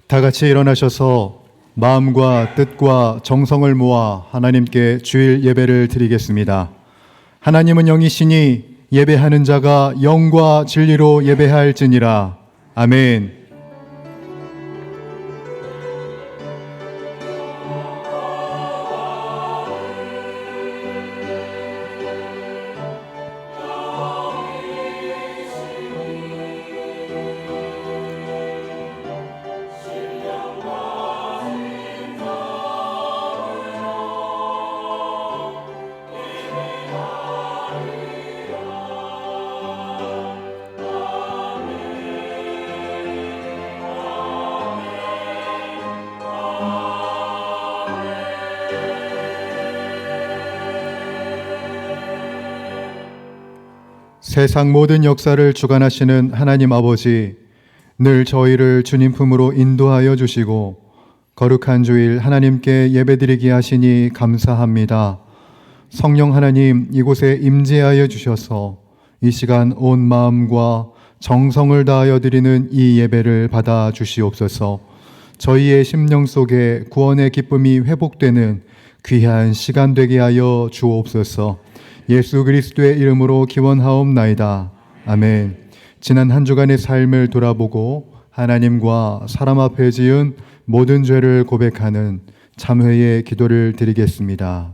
다 같이 일어나셔서 마음과 뜻과 정성을 모아 하나님께 주일 예배를 드리겠습니다. 하나님은 영이시니 예배하는 자가 영과 진리로 예배할지니라. 아멘. 세상 모든 역사를 주관하시는 하나님 아버지, 늘 저희를 주님 품으로 인도하여 주시고 거룩한 주일 하나님께 예배드리게 하시니 감사합니다. 성령 하나님, 이곳에 임재하여 주셔서 이 시간 온 마음과 정성을 다하여 드리는 이 예배를 받아 주시옵소서. 저희의 심령 속에 구원의 기쁨이 회복되는 귀한 시간 되게 하여 주옵소서. 예수 그리스도의 이름으로 기원하옵나이다. 아멘. 지난 한 주간의 삶을 돌아보고 하나님과 사람 앞에 지은 모든 죄를 고백하는 참회의 기도를 드리겠습니다.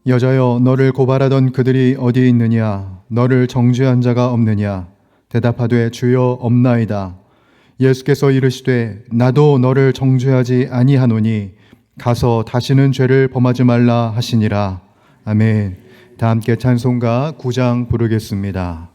여자여, 너를 고발하던 그들이 어디 있느냐? 너를 정죄한 자가 없느냐? 대답하되 주여 없나이다. 예수께서 이르시되 나도 너를 정죄하지 아니하노니 가서 다시는 죄를 범하지 말라 하시니라. 아멘. 다 함께 찬송가 9장 부르겠습니다.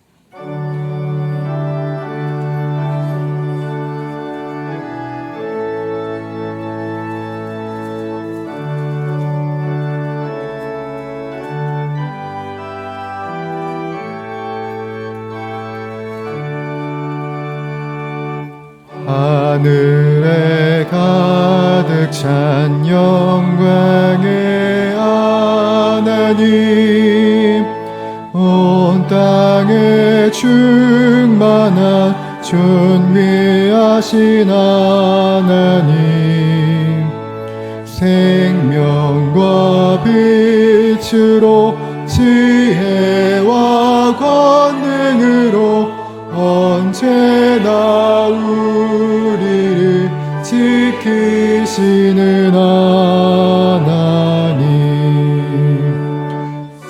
하늘에 가득 찬 영광의 하나님, 온 땅에 충만한 존귀하신 하나님, 생명과 빛으로 지혜와 권능으로 언제나 우리를 지키시는 하나님,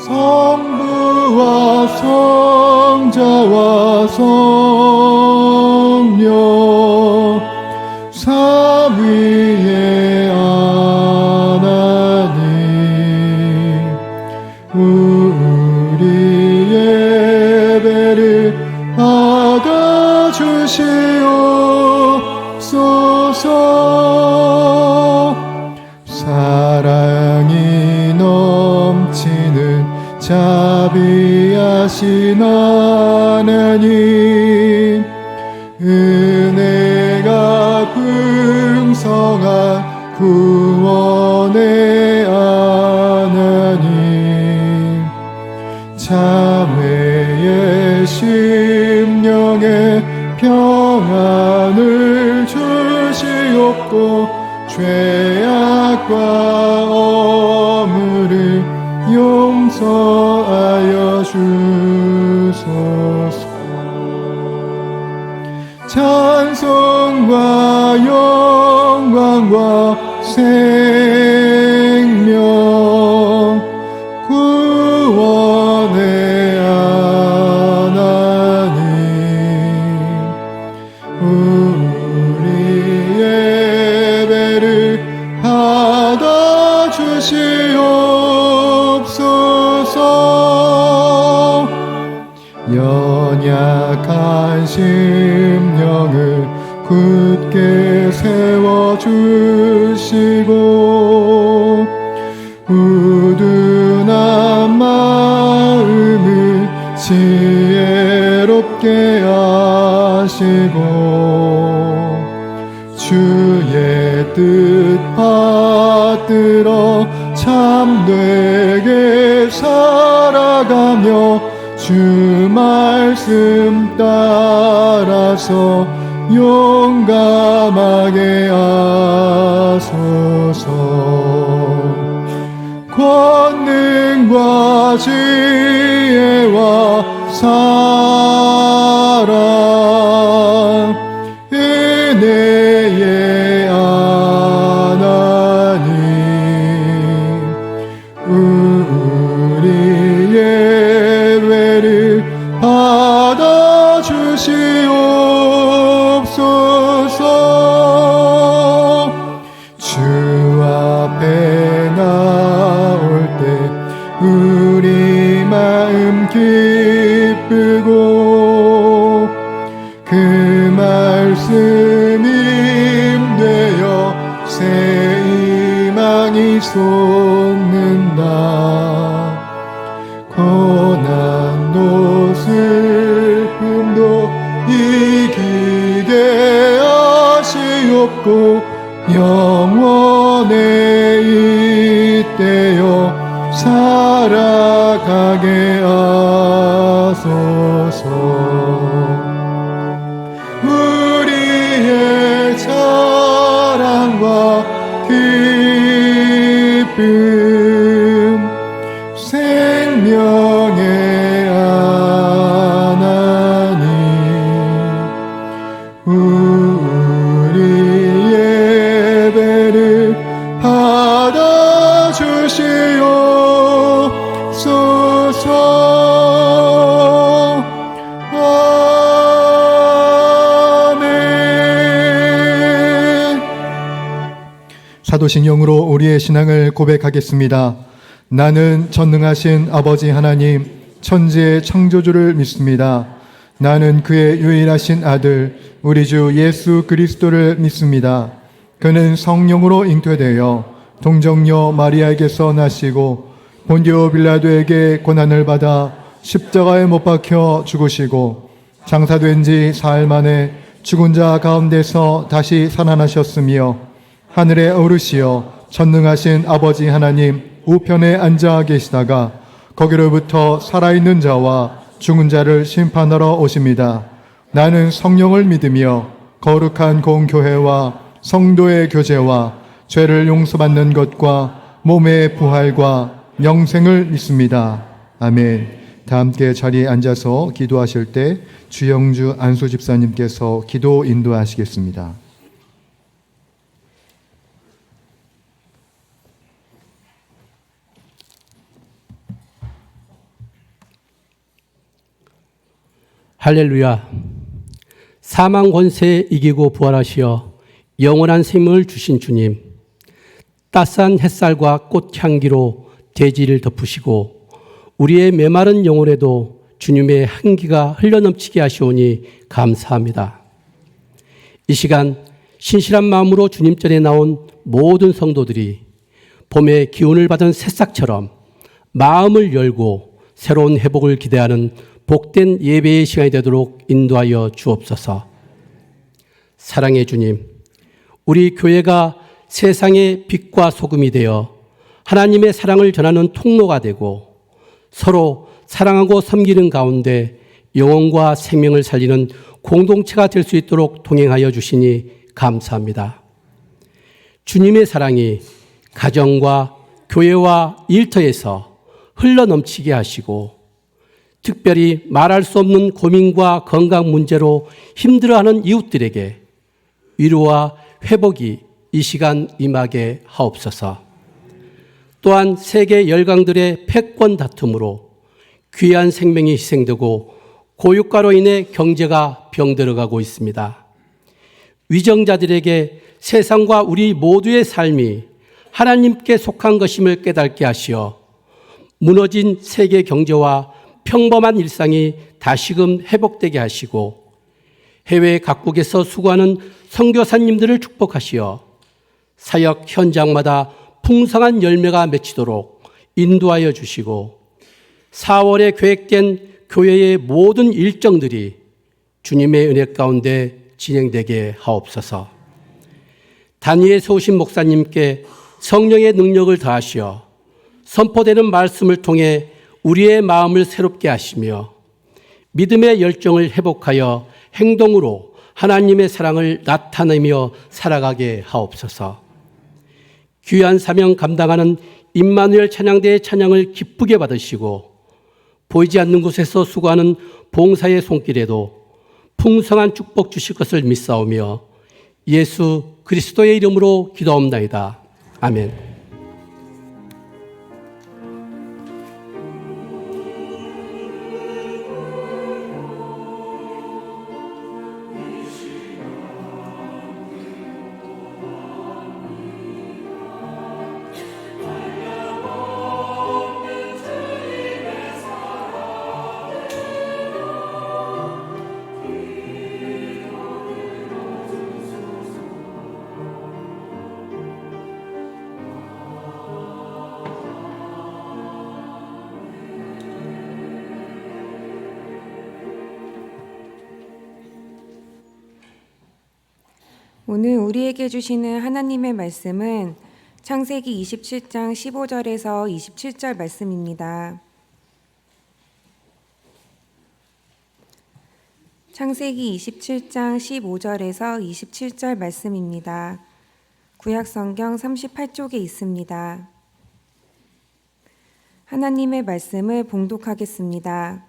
성부와 성자와 성령 삼위의 하나님, 우리 예배를 받아주시옵소서. 사랑이 넘치는 자비하신 하나님, 은혜가 풍성한 구원의 하나님, 자매의 심령에 평안을 주시옵고 죄악과 어물을 용서하여 주소서. 찬송과 영광과 생명 구원의 하나님, 우리 예배를 받아 주시옵소서. 연약한 심령을 굳게 세워주시고 우둔한 마음을 지혜롭게 하시고 주의 뜻 받들어 참되게 살아가며 주 말씀 따라서 용감하게 하소서. 권능과 지혜와 사랑 은혜의 하나님, 우리 예배를 받아 주시옵소서. 주 앞에 나올 때 우리 마음 기쁘고 그 말씀 힘되어 새 희망이 솟는다. 고난도 슬픔도 이기게 하시옵고 영원에 잇대어 살아가게 하소서. 우리의 자랑과 기쁨 생명의 하나님, 우리 예배를 받아 주시옵소서. 아멘. 사도신경으로 우리의 신앙을 고백하겠습니다. 나는 전능하신 아버지 하나님, 천지의 창조주를 믿습니다. 나는 그의 유일하신 아들, 우리 주 예수 그리스도를 믿습니다. 그는 성령으로 잉태되어 동정녀 마리아에게서 나시고 본디오 빌라도에게 고난을 받아 십자가에 못 박혀 죽으시고 장사된 지 사흘 만에 죽은 자 가운데서 다시 살아나셨으며 하늘에 오르시어 전능하신 아버지 하나님 우편에 앉아 계시다가 거기로부터 살아있는 자와 죽은 자를 심판하러 오십니다. 나는 성령을 믿으며 거룩한 공교회와 성도의 교제와 죄를 용서받는 것과 몸의 부활과 영생을 믿습니다. 아멘. 다 함께 자리에 앉아서 기도하실 때 주영주 안수 집사님께서 기도 인도하시겠습니다. 할렐루야. 사망 권세 이기고 부활하시어 영원한 생명을 주신 주님, 따스한 햇살과 꽃향기로 대지를 덮으시고 우리의 메마른 영혼에도 주님의 향기가 흘러넘치게 하시오니 감사합니다. 이 시간 신실한 마음으로 주님전에 나온 모든 성도들이 봄의 기운을 받은 새싹처럼 마음을 열고 새로운 회복을 기대하는 복된 예배의 시간이 되도록 인도하여 주옵소서. 사랑의 주님, 우리 교회가 세상의 빛과 소금이 되어 하나님의 사랑을 전하는 통로가 되고 서로 사랑하고 섬기는 가운데 영혼과 생명을 살리는 공동체가 될 수 있도록 동행하여 주시니 감사합니다. 주님의 사랑이 가정과 교회와 일터에서 흘러넘치게 하시고 특별히 말할 수 없는 고민과 건강 문제로 힘들어하는 이웃들에게 위로와 회복이 이 시간 임하게 하옵소서. 또한 세계 열강들의 패권 다툼으로 귀한 생명이 희생되고 고유가로 인해 경제가 병들어가고 있습니다. 위정자들에게 세상과 우리 모두의 삶이 하나님께 속한 것임을 깨닫게 하시어 무너진 세계 경제와 평범한 일상이 다시금 회복되게 하시고 해외 각국에서 수고하는 선교사님들을 축복하시어 사역 현장마다 풍성한 열매가 맺히도록 인도하여 주시고 4월에 계획된 교회의 모든 일정들이 주님의 은혜 가운데 진행되게 하옵소서. 단위에 세우신 목사님께 성령의 능력을 더하시어 선포되는 말씀을 통해 우리의 마음을 새롭게 하시며 믿음의 열정을 회복하여 행동으로 하나님의 사랑을 나타내며 살아가게 하옵소서. 귀한 사명 감당하는 임마누엘 찬양대의 찬양을 기쁘게 받으시고 보이지 않는 곳에서 수고하는 봉사의 손길에도 풍성한 축복 주실 것을 믿사오며 예수 그리스도의 이름으로 기도하옵나이다. 아멘. 오늘 우리에게 주시는 하나님의 말씀은 창세기 27장 15절에서 27절 말씀입니다. 창세기 27장 15절에서 27절 말씀입니다. 구약성경 38쪽에 있습니다. 하나님의 말씀을 봉독하겠습니다.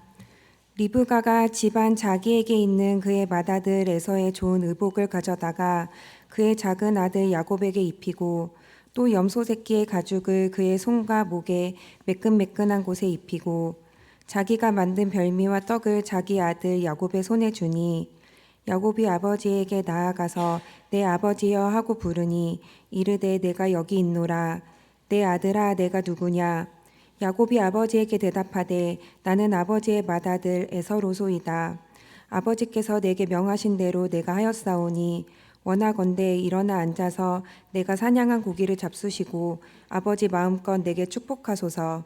리브가가 집안 자기에게 있는 그의 맏아들 에서의 좋은 의복을 가져다가 그의 작은 아들 야곱에게 입히고 또 염소 새끼의 가죽을 그의 손과 목에 매끈매끈한 곳에 입히고 자기가 만든 별미와 떡을 자기 아들 야곱의 손에 주니 야곱이 아버지에게 나아가서 내 아버지여 하고 부르니 이르되 내가 여기 있노라. 내 아들아 내가 누구냐. 야곱이 아버지에게 대답하되 나는 아버지의 맏아들 에서로소이다. 아버지께서 내게 명하신 대로 내가 하였사오니 원하건대 일어나 앉아서 내가 사냥한 고기를 잡수시고 아버지 마음껏 내게 축복하소서.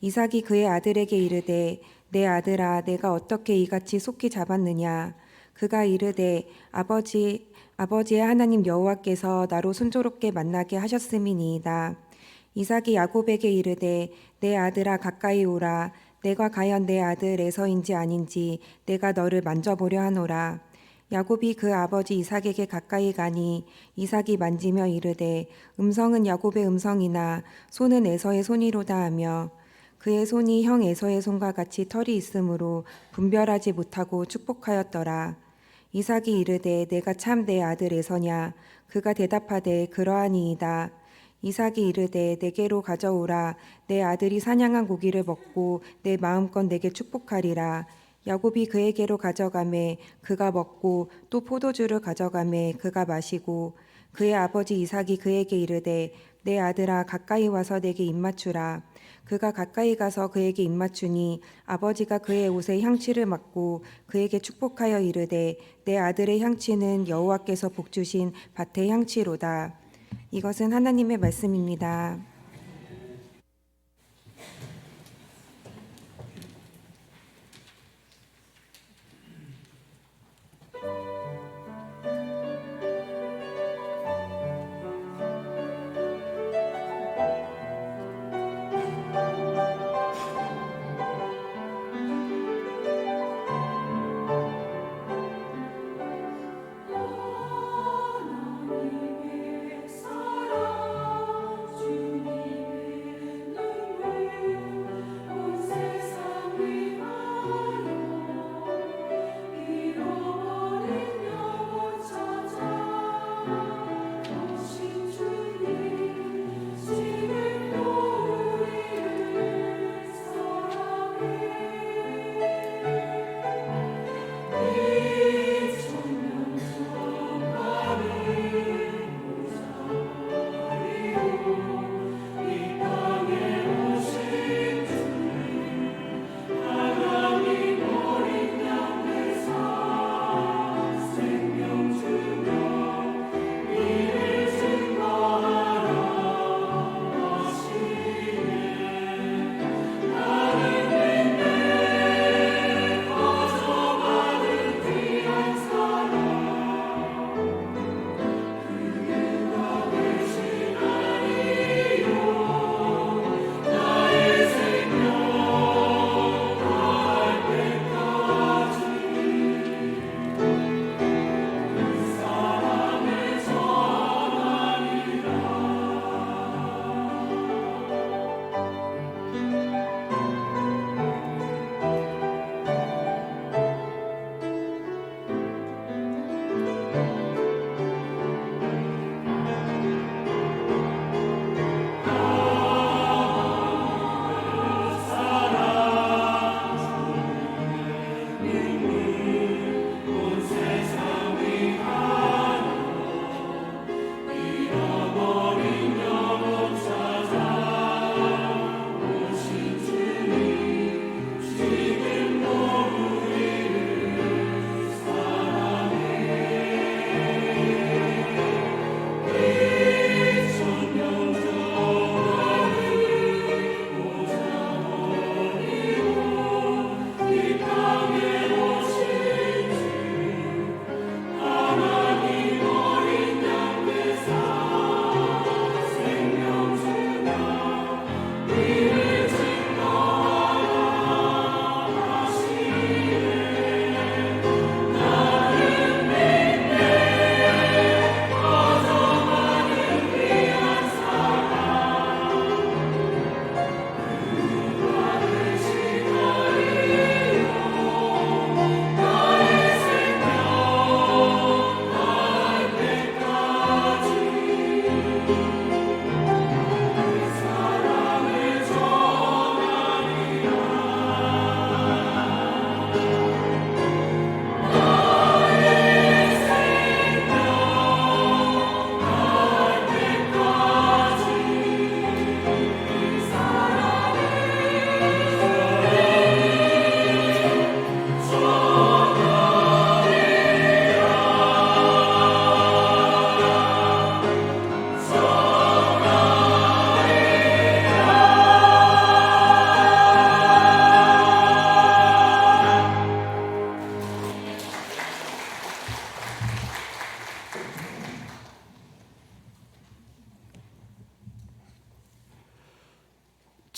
이삭이 그의 아들에게 이르되 내 아들아 내가 어떻게 이같이 속히 잡았느냐. 그가 이르되 아버지의 하나님 여호와께서 나로 순조롭게 만나게 하셨음이니이다. 이삭이 야곱에게 이르되 내 아들아 가까이 오라. 내가 과연 내 아들 에서인지 아닌지 내가 너를 만져보려 하노라. 야곱이 그 아버지 이삭에게 가까이 가니 이삭이 만지며 이르되 음성은 야곱의 음성이나 손은 에서의 손이로다 하며 그의 손이 형 에서의 손과 같이 털이 있으므로 분별하지 못하고 축복하였더라. 이삭이 이르되 내가 참 내 아들 에서냐. 그가 대답하되 그러하니이다. 이삭이 이르되 내게로 가져오라. 내 아들이 사냥한 고기를 먹고 내 마음껏 내게 축복하리라. 야곱이 그에게로 가져가매 그가 먹고 또 포도주를 가져가매 그가 마시고 그의 아버지 이삭이 그에게 이르되 내 아들아 가까이 와서 내게 입맞추라. 그가 가까이 가서 그에게 입맞추니 아버지가 그의 옷에 향취를 맡고 그에게 축복하여 이르되 내 아들의 향취는 여호와께서 복주신 밭의 향취로다. 이것은 하나님의 말씀입니다.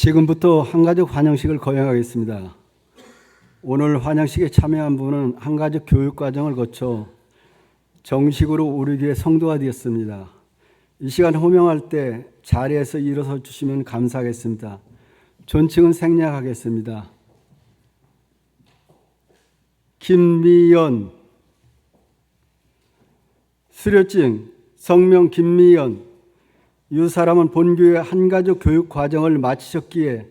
지금부터 한가족 환영식을 거행하겠습니다. 오늘 환영식에 참여한 분은 한가족 교육과정을 거쳐 정식으로 우리 교회 성도가 되었습니다. 이 시간 호명할 때 자리에서 일어서 주시면 감사하겠습니다. 존칭은 생략하겠습니다. 김미연, 수료증 성명 김미연. 이 사람은 본교회 한가족 교육 과정을 마치셨기에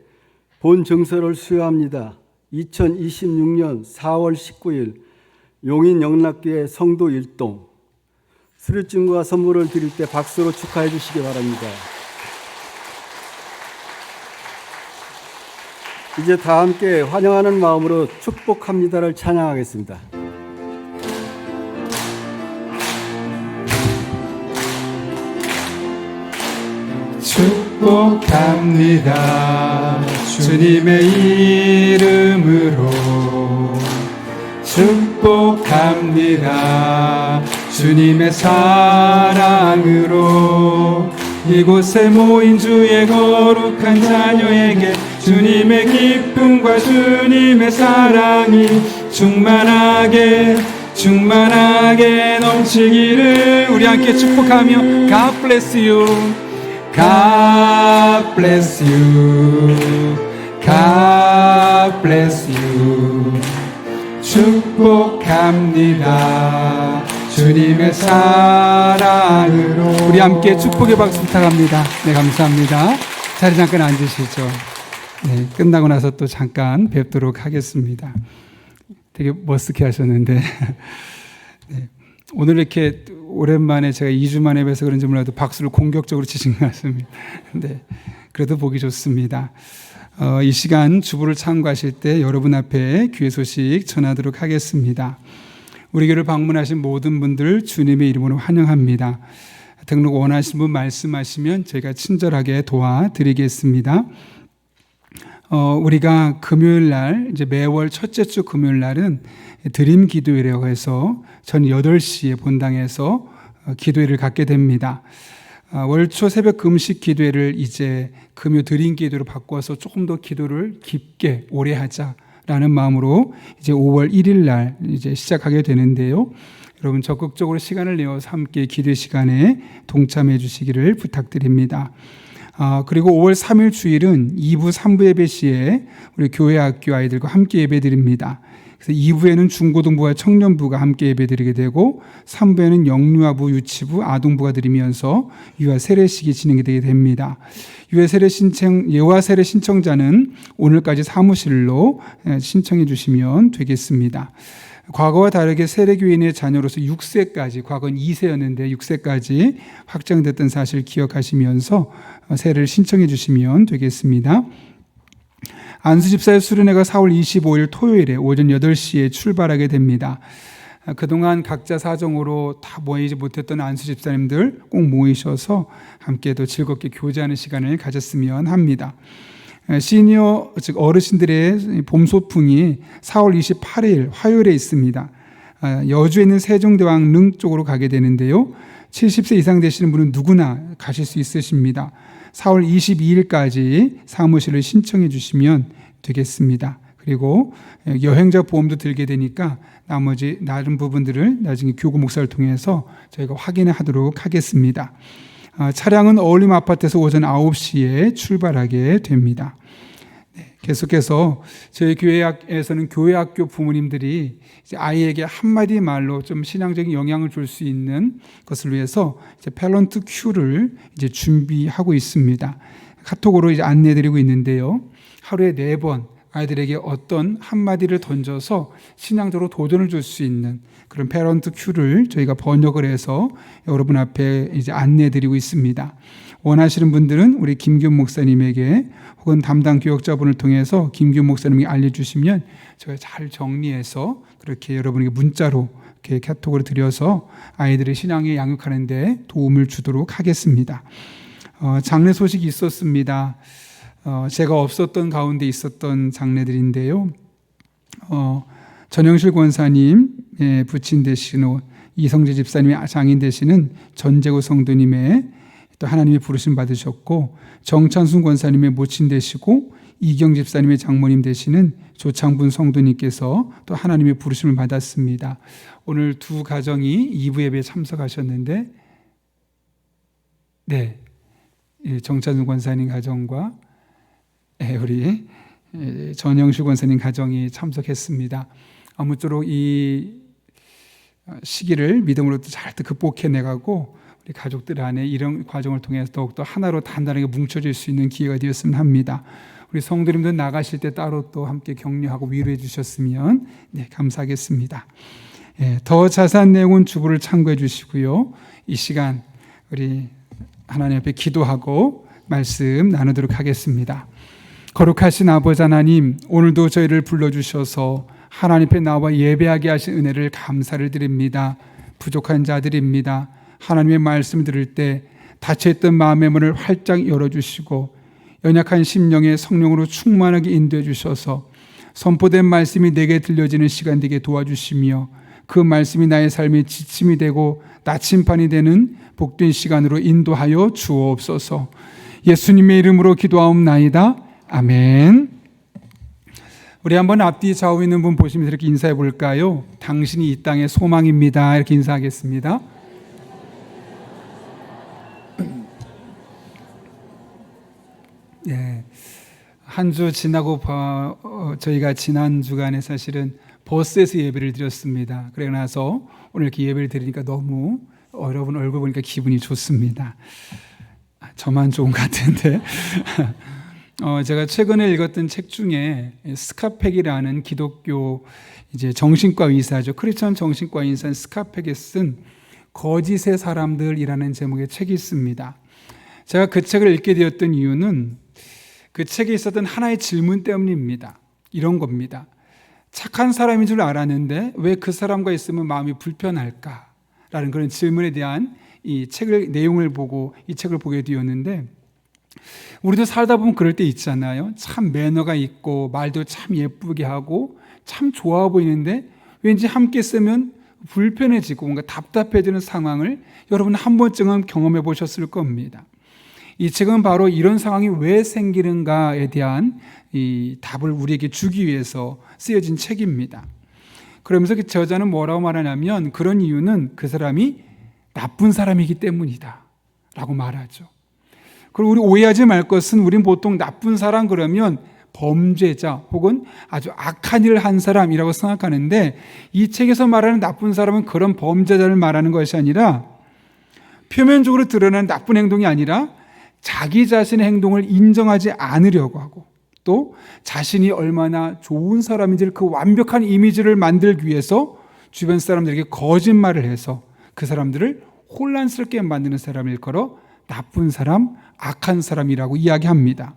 본 증서를 수여합니다. 2026년 4월 19일 용인 영락교회 성도 일동. 수료증과 선물을 드릴 때 박수로 축하해 주시기 바랍니다. 이제 다 함께 환영하는 마음으로 축복합니다를 찬양하겠습니다. 축복합니다. 주님의 이름으로 축복합니다. 주님의 사랑으로 이곳에 모인 주의 거룩한 자녀에게 주님의 기쁨과 주님의 사랑이 충만하게 넘치기를 우리 함께 축복하며 God bless you. God bless you. God bless you. 축복합니다. 주님의 사랑으로. 우리 함께 축복의 박수 부탁합니다. 네, 감사합니다. 자리 잠깐 앉으시죠. 네, 끝나고 나서 또 잠깐 뵙도록 하겠습니다. 되게 머쓱해 하셨는데 네, 오늘 이렇게 오랜만에 제가 2주 만에 뵈서 그런지 몰라도 박수를 공격적으로 치신 것 같습니다. 네, 그래도 보기 좋습니다. 이 시간 주부를 참고하실 때 여러분 앞에 귀의 소식 전하도록 하겠습니다. 우리 교회를 방문하신 모든 분들 주님의 이름으로 환영합니다. 등록 원하시는 분 말씀하시면 저희가 친절하게 도와드리겠습니다. 우리가 금요일 날, 이제 매월 첫째 주 금요일 날은 드림 기도회라고 해서 전 8시에 본당에서 기도회를 갖게 됩니다. 월초 새벽 금식 기도회를 이제 금요 드림 기도로 바꿔서 조금 더 기도를 깊게 오래 하자라는 마음으로 이제 5월 1일 날 이제 시작하게 되는데요. 여러분 적극적으로 시간을 내어서 함께 기도 시간에 동참해 주시기를 부탁드립니다. 그리고 5월 3일 주일은 2부, 3부 예배 시에 우리 교회 학교 아이들과 함께 예배 드립니다. 그래서 2부에는 중고등부와 청년부가 함께 예배 드리게 되고 3부에는 영유아부, 유치부, 아동부가 드리면서 유아 세례식이 진행이 되게 됩니다. 유아 세례 신청자는 오늘까지 사무실로 신청해 주시면 되겠습니다. 과거와 다르게 세례교인의 자녀로서 6세까지, 과거는 2세였는데 6세까지 확정됐던 사실 기억하시면서 세례를 신청해 주시면 되겠습니다. 안수집사의 수련회가 4월 25일 토요일에 오전 8시에 출발하게 됩니다. 그동안 각자 사정으로 다 모이지 못했던 안수집사님들 꼭 모이셔서 함께 더 즐겁게 교제하는 시간을 가졌으면 합니다. 시니어, 즉 어르신들의 봄 소풍이 4월 28일 화요일에 있습니다. 여주에 있는 세종대왕 릉 쪽으로 가게 되는데요. 70세 이상 되시는 분은 누구나 가실 수 있으십니다. 4월 22일까지 사무실을 신청해 주시면 되겠습니다. 그리고 여행자 보험도 들게 되니까 나머지 다른 부분들을 나중에 교구 목사를 통해서 저희가 확인하도록 하겠습니다. 차량은 어울림 아파트에서 오전 9시에 출발하게 됩니다. 네, 계속해서 저희 교회에서는 교회학교 부모님들이 이제 아이에게 한마디 말로 좀 신앙적인 영향을 줄 수 있는 것을 위해서 이제 탤런트 큐를 이제 준비하고 있습니다. 카톡으로 이제 안내드리고 있는데요. 하루에 4번 아이들에게 어떤 한마디를 던져서 신앙적으로 도전을 줄 수 있는 그런 패런트 큐를 저희가 번역을 해서 여러분 앞에 이제 안내드리고 있습니다. 원하시는 분들은 우리 김규 목사님에게 혹은 담당 교역자분을 통해서 김규 목사님이 알려주시면 저희가 잘 정리해서 그렇게 여러분에게 문자로 이렇게 카톡을 드려서 아이들의 신앙에 양육하는 데 도움을 주도록 하겠습니다. 장례 소식이 있었습니다. 제가 없었던 가운데 있었던 장례들인데요. 전영실 권사님 부친 되시는 이성재 집사님의 장인 되시는 전재구 성도님의 또 하나님의 부르심 받으셨고, 정찬순 권사님의 모친 되시고 이경 집사님의 장모님 되시는 조창분 성도님께서 또 하나님의 부르심을 받았습니다. 오늘 두 가정이 2부 예배에 참석하셨는데, 네, 정찬순 권사님 가정과 우리 전영실 권사님 가정이 참석했습니다. 아무쪼록 이 시기를 믿음으로 잘 극복해내가고 우리 가족들 안에 이런 과정을 통해서 더욱더 하나로 단단하게 뭉쳐질 수 있는 기회가 되었으면 합니다. 우리 성도님들 나가실 때 따로 또 함께 격려하고 위로해 주셨으면 감사하겠습니다. 더 자세한 내용은 주부를 참고해 주시고요. 이 시간 우리 하나님 앞에 기도하고 말씀 나누도록 하겠습니다. 거룩하신 아버지 하나님, 오늘도 저희를 불러주셔서 하나님 앞에 나와 예배하게 하신 은혜를 감사를 드립니다. 부족한 자들입니다. 하나님의 말씀 들을 때 닫혀있던 마음의 문을 활짝 열어주시고 연약한 심령에 성령으로 충만하게 인도해 주셔서 선포된 말씀이 내게 들려지는 시간 되게 도와주시며 그 말씀이 나의 삶의 지침이 되고 나침반이 되는 복된 시간으로 인도하여 주옵소서. 예수님의 이름으로 기도하옵나이다. 아멘. 우리 한번 앞뒤 좌우 있는 분 보시면서 이렇게 인사해 볼까요? 당신이 이 땅의 소망입니다. 이렇게 인사하겠습니다. 예, 한 주 지나고 저희가 지난 주간에 사실은 버스에서 예배를 드렸습니다. 그러고 나서 오늘 이렇게 예배를 드리니까 너무 여러분 얼굴 보니까 기분이 좋습니다. 저만 좋은 것 같은데 제가 최근에 읽었던 책 중에 스카펙이라는 기독교 이제 정신과 의사죠. 크리스천 정신과 의사 스카펙이 쓴 거짓의 사람들이라는 제목의 책이 있습니다. 제가 그 책을 읽게 되었던 이유는 그 책에 있었던 하나의 질문 때문입니다. 이런 겁니다. 착한 사람인 줄 알았는데 왜 그 사람과 있으면 마음이 불편할까? 라는 그런 질문에 대한 이 책을 내용을 보고 이 책을 보게 되었는데, 우리도 살다 보면 그럴 때 있잖아요. 참 매너가 있고 말도 참 예쁘게 하고 참 좋아 보이는데 왠지 함께 있으면 불편해지고 뭔가 답답해지는 상황을 여러분 한 번쯤은 경험해 보셨을 겁니다. 이 책은 바로 이런 상황이 왜 생기는가에 대한 이 답을 우리에게 주기 위해서 쓰여진 책입니다. 그러면서 그 저자는 뭐라고 말하냐면, 그런 이유는 그 사람이 나쁜 사람이기 때문이다 라고 말하죠. 그리고 우리 오해하지 말 것은, 우린 보통 나쁜 사람 그러면 범죄자 혹은 아주 악한 일을 한 사람이라고 생각하는데, 이 책에서 말하는 나쁜 사람은 그런 범죄자를 말하는 것이 아니라, 표면적으로 드러나는 나쁜 행동이 아니라 자기 자신의 행동을 인정하지 않으려고 하고, 또 자신이 얼마나 좋은 사람인지를, 그 완벽한 이미지를 만들기 위해서 주변 사람들에게 거짓말을 해서 그 사람들을 혼란스럽게 만드는 사람을 일컬어 나쁜 사람, 악한 사람이라고 이야기합니다.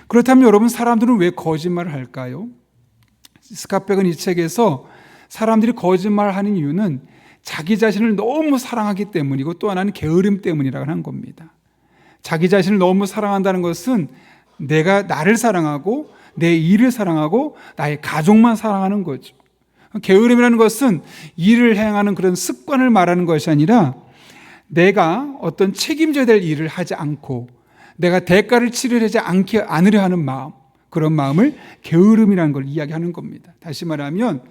그렇다면 여러분, 사람들은 왜 거짓말을 할까요? 스카펙은 이 책에서 사람들이 거짓말을 하는 이유는 자기 자신을 너무 사랑하기 때문이고, 또 하나는 게으름 때문이라고 하는 겁니다. 자기 자신을 너무 사랑한다는 것은 내가 나를 사랑하고 내 일을 사랑하고 나의 가족만 사랑하는 거죠. 게으름이라는 것은 일을 행하는 그런 습관을 말하는 것이 아니라, 내가 어떤 책임져야 될 일을 하지 않고 내가 대가를 치르지 않으려 하는 마음, 그런 마음을 게으름이라는 걸 이야기하는 겁니다. 다시 말하면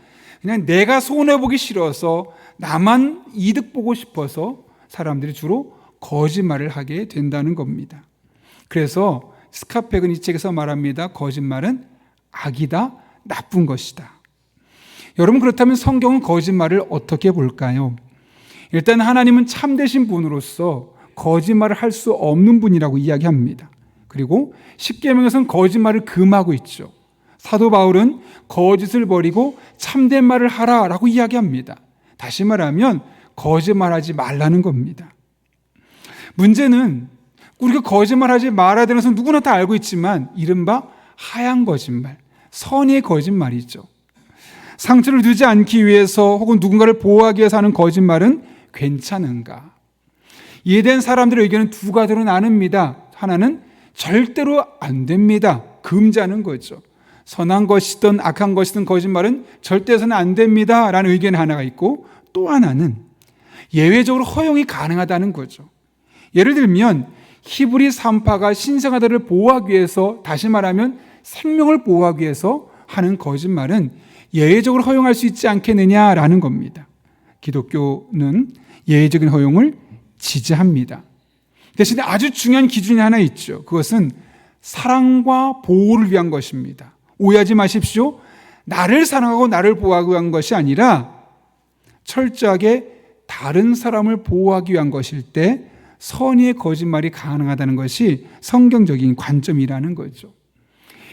그냥 내가 손해보기 싫어서 나만 이득 보고 싶어서 사람들이 주로 거짓말을 하게 된다는 겁니다. 그래서 스카펙은 이 책에서 말합니다. 거짓말은 악이다, 나쁜 것이다. 여러분, 그렇다면 성경은 거짓말을 어떻게 볼까요? 일단 하나님은 참되신 분으로서 거짓말을 할 수 없는 분이라고 이야기합니다. 그리고 십계명에서는 거짓말을 금하고 있죠. 사도 바울은 거짓을 버리고 참된 말을 하라라고 이야기합니다. 다시 말하면 거짓말하지 말라는 겁니다. 문제는 우리가 거짓말하지 말아야 되는 것은 누구나 다 알고 있지만, 이른바 하얀 거짓말, 선의의 거짓말이죠. 상처를 주지 않기 위해서 혹은 누군가를 보호하기 위해서 하는 거짓말은 괜찮은가? 이에 대한 사람들의 의견은 두 가지로 나눕니다. 하나는 절대로 안 됩니다, 금지하는 거죠. 선한 것이든 악한 것이든 거짓말은 절대 해서는 안 됩니다 라는 의견이 하나가 있고, 또 하나는 예외적으로 허용이 가능하다는 거죠. 예를 들면 히브리 산파가 신생아들을 보호하기 위해서, 다시 말하면 생명을 보호하기 위해서 하는 거짓말은 예외적으로 허용할 수 있지 않겠느냐라는 겁니다. 기독교는 예외적인 허용을 지지합니다. 대신에 아주 중요한 기준이 하나 있죠. 그것은 사랑과 보호를 위한 것입니다. 오해하지 마십시오. 나를 사랑하고 나를 보호하기 위한 것이 아니라 철저하게 다른 사람을 보호하기 위한 것일 때 선의의 거짓말이 가능하다는 것이 성경적인 관점이라는 거죠.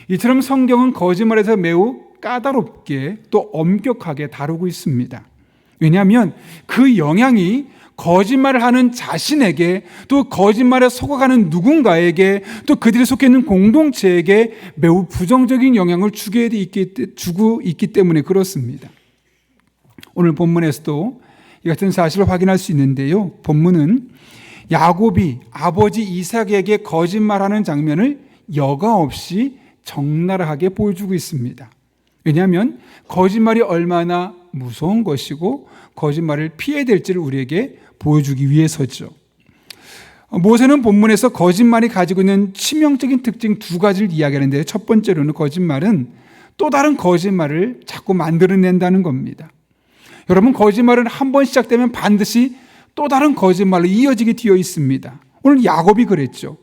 이처럼 성경은 거짓말에서 매우 까다롭게 또 엄격하게 다루고 있습니다. 왜냐하면 그 영향이 거짓말을 하는 자신에게, 또 거짓말에 속아가는 누군가에게, 또 그들이 속해 있는 공동체에게 매우 부정적인 영향을 주고 있기 때문에 그렇습니다. 오늘 본문에서도 이 같은 사실을 확인할 수 있는데요. 본문은 야곱이 아버지 이삭에게 거짓말하는 장면을 여과 없이 적나라하게 보여주고 있습니다. 왜냐하면 거짓말이 얼마나 무서운 것이고 거짓말을 피해야 될지를 우리에게 보여주기 위해서죠. 모세는 본문에서 거짓말이 가지고 있는 치명적인 특징 두 가지를 이야기하는데, 첫 번째로는 거짓말은 또 다른 거짓말을 자꾸 만들어낸다는 겁니다. 여러분, 거짓말은 한 번 시작되면 반드시 또 다른 거짓말로 이어지게 되어 있습니다. 오늘 야곱이 그랬죠.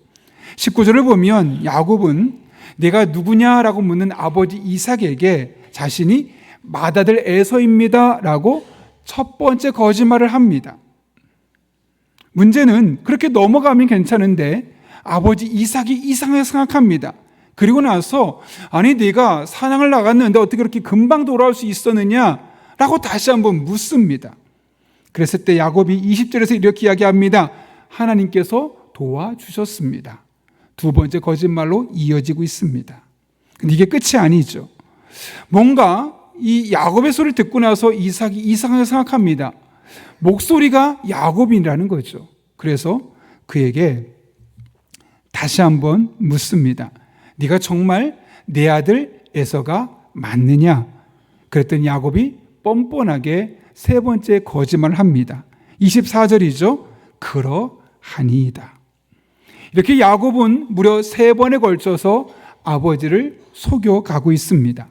19절을 보면 야곱은 내가 누구냐라고 묻는 아버지 이삭에게 자신이 맏아들 에서입니다 라고 첫 번째 거짓말을 합니다. 문제는 그렇게 넘어가면 괜찮은데 아버지 이삭이 이상하게 생각합니다. 그리고 나서 아니 네가 사냥을 나갔는데 어떻게 그렇게 금방 돌아올 수 있었느냐? 라고 다시 한번 묻습니다. 그랬을 때 야곱이 20절에서 이렇게 이야기합니다. 하나님께서 도와주셨습니다. 두 번째 거짓말로 이어지고 있습니다. 근데 이게 끝이 아니죠. 뭔가 이 야곱의 소리를 듣고 나서 이삭이 이상하게 생각합니다. 목소리가 야곱이라는 거죠. 그래서 그에게 다시 한번 묻습니다. 네가 정말 내 아들 에서가 맞느냐? 그랬더니 야곱이 뻔뻔하게 세 번째 거짓말을 합니다. 24절이죠. 그러하니이다. 이렇게 야곱은 무려 세 번에 걸쳐서 아버지를 속여가고 있습니다.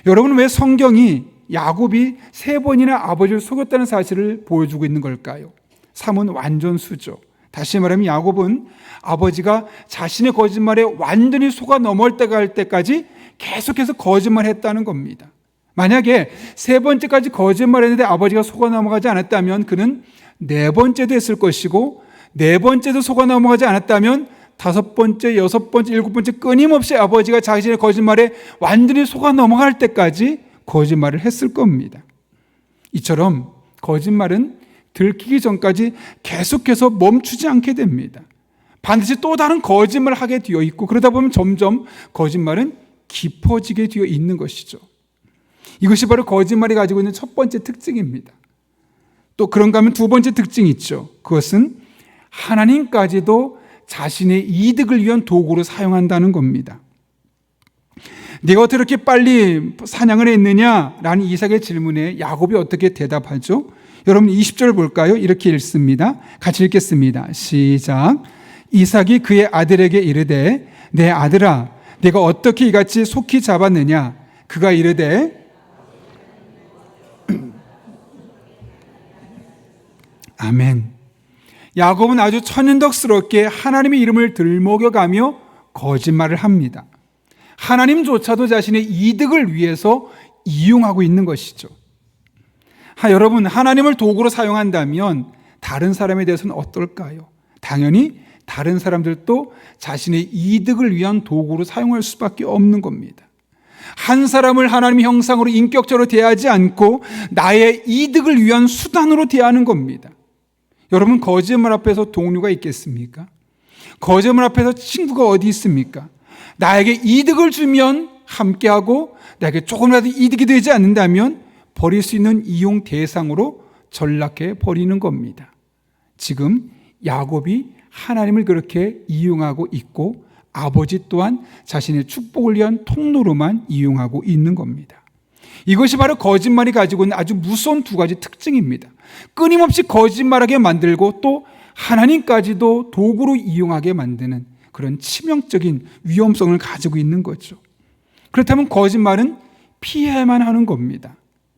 여러분, 왜 성경이 야곱이 세 번이나 아버지를 속였다는 사실을 보여주고 있는 걸까요? 3은 완전수죠. 다시 말하면 야곱은 아버지가 자신의 거짓말에 완전히 속아 넘어갈 때까지 계속해서 거짓말했다는 겁니다. 만약에 세 번째까지 거짓말했는데 아버지가 속아 넘어가지 않았다면 그는 네 번째도 했을 것이고, 네 번째도 속아 넘어가지 않았다면 다섯 번째, 여섯 번째, 일곱 번째 끊임없이 아버지가 자신의 거짓말에 완전히 속아 넘어갈 때까지 거짓말을 했을 겁니다. 이처럼 거짓말은 들키기 전까지 계속해서 멈추지 않게 됩니다. 반드시 또 다른 거짓말을 하게 되어 있고, 그러다 보면 점점 거짓말은 깊어지게 되어 있는 것이죠. 이것이 바로 거짓말이 가지고 있는 첫 번째 특징입니다. 또 그런가 하면 두 번째 특징이 있죠. 그것은 하나님까지도 자신의 이득을 위한 도구로 사용한다는 겁니다. 네가 어떻게 이렇게 빨리 사냥을 했느냐? 라는 이삭의 질문에 야곱이 어떻게 대답하죠? 여러분 20절 볼까요? 이렇게 읽습니다. 같이 읽겠습니다. 시작. 이삭이 그의 아들에게 이르되 내 아들아 내가 어떻게 이같이 속히 잡았느냐? 그가 이르되 아멘. 야곱은 아주 천연덕스럽게 하나님의 이름을 들먹여가며 거짓말을 합니다. 하나님조차도 자신의 이득을 위해서 이용하고 있는 것이죠. 여러분, 하나님을 도구로 사용한다면 다른 사람에 대해서는 어떨까요? 당연히 다른 사람들도 자신의 이득을 위한 도구로 사용할 수밖에 없는 겁니다. 한 사람을 하나님의 형상으로 인격적으로 대하지 않고 나의 이득을 위한 수단으로 대하는 겁니다. 여러분, 거짓말 앞에서 동료가 있겠습니까? 거짓말 앞에서 친구가 어디 있습니까? 나에게 이득을 주면 함께하고 나에게 조금이라도 이득이 되지 않는다면 버릴 수 있는 이용 대상으로 전락해 버리는 겁니다. 지금 야곱이 하나님을 그렇게 이용하고 있고 아버지 또한 자신의 축복을 위한 통로로만 이용하고 있는 겁니다. 이것이 바로 거짓말이 가지고 있는 아주 무서운 두 가지 특징입니다. 끊임없이 거짓말하게 만들고 또 하나님까지도 도구로 이용하게 만드는 그런 치명적인 위험성을 가지고 있는 거죠. 그렇다면 거짓말은 피해야만 하는 겁니다.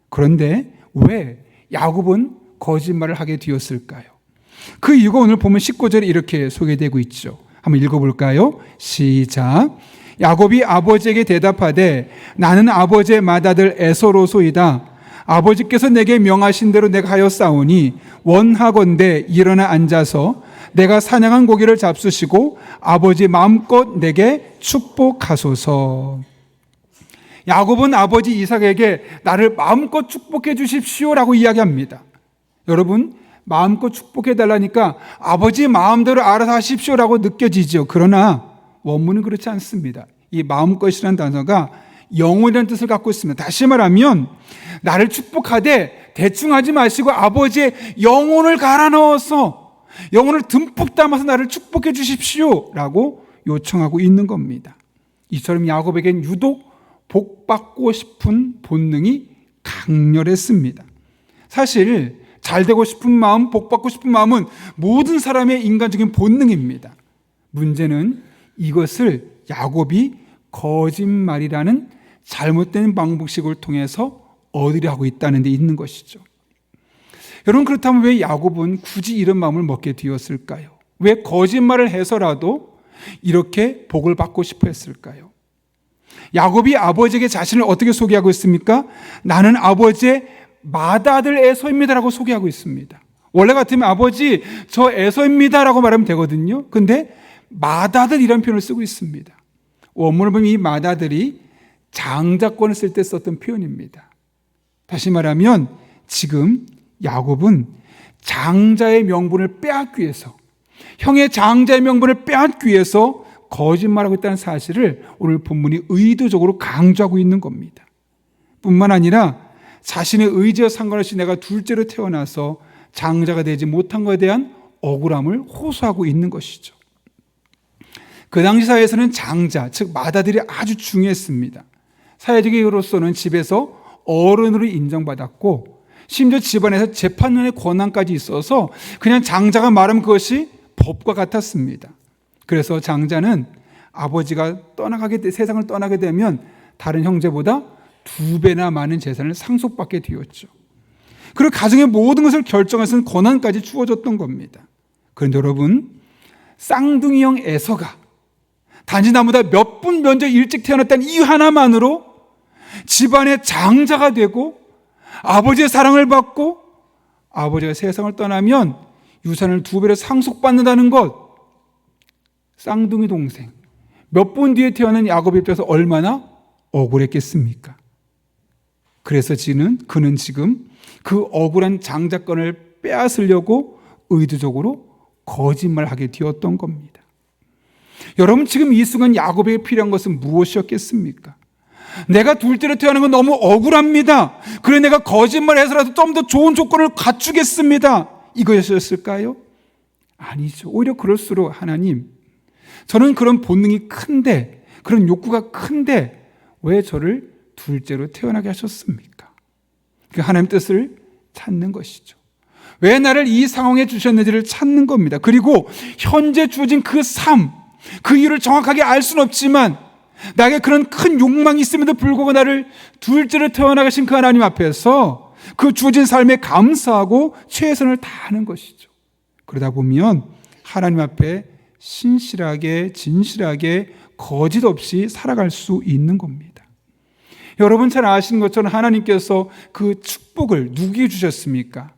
그런데 왜 야곱은 거짓말을 하게 되었을까요? 그 이유가 오늘 보면 19절에 이렇게 소개되고 있죠. 한번 읽어볼까요? 시작. 야곱이 아버지에게 대답하되 나는 아버지의 맏아들 에서로소이다. 아버지께서 내게 명하신 대로 내가 하였사오니 원하건대 일어나 앉아서 내가 사냥한 고기를 잡수시고 아버지 마음껏 내게 축복하소서. 야곱은 아버지 이삭에게 나를 마음껏 축복해 주십시오라고 이야기합니다. 여러분, 마음껏 축복해 달라니까 아버지 마음대로 알아서 하십시오라고 느껴지죠. 그러나 원문은 그렇지 않습니다. 이 마음껏이라는 단어가 영혼이라는 뜻을 갖고 있습니다. 다시 말하면 나를 축복하되 대충 하지 마시고 아버지의 영혼을 갈아 넣어서 영혼을 듬뿍 담아서 나를 축복해 주십시오 라고 요청하고 있는 겁니다. 이처럼 야곱에겐 유독 복받고 싶은 본능이 강렬했습니다. 사실 잘 되고 싶은 마음, 복받고 싶은 마음은 모든 사람의 인간적인 본능입니다. 문제는 이것을 야곱이 거짓말이라는 잘못된 방법식을 통해서 얻으려 하고 있다는 데 있는 것이죠. 여러분, 그렇다면 왜 야곱은 굳이 이런 마음을 먹게 되었을까요? 왜 거짓말을 해서라도 이렇게 복을 받고 싶어 했을까요? 야곱이 아버지에게 자신을 어떻게 소개하고 있습니까? 나는 아버지의 맏아들 에서입니다라고 소개하고 있습니다. 원래 같으면 아버지 저 에서입니다라고 말하면 되거든요. 근데 맏아들이라는 표현을 쓰고 있습니다. 원문을 보면 이 마다들이 장자권을 쓸 때 썼던 표현입니다. 다시 말하면 지금 야곱은 장자의 명분을 빼앗기 위해서, 형의 장자의 명분을 빼앗기 위해서 거짓말하고 있다는 사실을 오늘 본문이 의도적으로 강조하고 있는 겁니다. 뿐만 아니라 자신의 의지와 상관없이 내가 둘째로 태어나서 장자가 되지 못한 것에 대한 억울함을 호소하고 있는 것이죠. 그 당시 사회에서는 장자, 즉 마다들이 아주 중요했습니다. 사회적으로서는 집에서 어른으로 인정받았고 심지어 집안에서 재판론의 권한까지 있어서 그냥 장자가 말하면 그것이 법과 같았습니다. 그래서 장자는 아버지가 세상을 떠나게 되면 다른 형제보다 2배나 많은 재산을 상속받게 되었죠. 그리고 가정의 모든 것을 결정할 수 있는 권한까지 주어졌던 겁니다. 그런데 여러분, 쌍둥이형 에서가 단지 나보다 몇 분 먼저 일찍 태어났다는 이유 하나만으로 집안의 장자가 되고 아버지의 사랑을 받고 아버지가 세상을 떠나면 유산을 2배로 상속받는다는 것, 쌍둥이 동생 몇 분 뒤에 태어난 야곱에 비해서 얼마나 억울했겠습니까? 그래서 그는 지금 그 억울한 장자권을 빼앗으려고 의도적으로 거짓말하게 되었던 겁니다. 여러분, 지금 이 순간 야곱에게 필요한 것은 무엇이었겠습니까? 내가 둘째로 태어난 건 너무 억울합니다. 그래 내가 거짓말해서라도 좀 더 좋은 조건을 갖추겠습니다. 이것이었을까요? 아니죠. 오히려 그럴수록 하나님, 저는 그런 본능이 큰데, 그런 욕구가 큰데 왜 저를 둘째로 태어나게 하셨습니까? 그 하나님 뜻을 찾는 것이죠. 왜 나를 이 상황에 주셨는지를 찾는 겁니다. 그리고 현재 주어진 그 삶, 그 이유를 정확하게 알 수는 없지만 나에게 그런 큰 욕망이 있음에도 불구하고 나를 둘째로 태어나게 하신 그 하나님 앞에서 그 주어진 삶에 감사하고 최선을 다하는 것이죠. 그러다 보면 하나님 앞에 신실하게, 진실하게, 거짓 없이 살아갈 수 있는 겁니다. 여러분 잘 아시는 것처럼 하나님께서 그 축복을 누구에게 주셨습니까?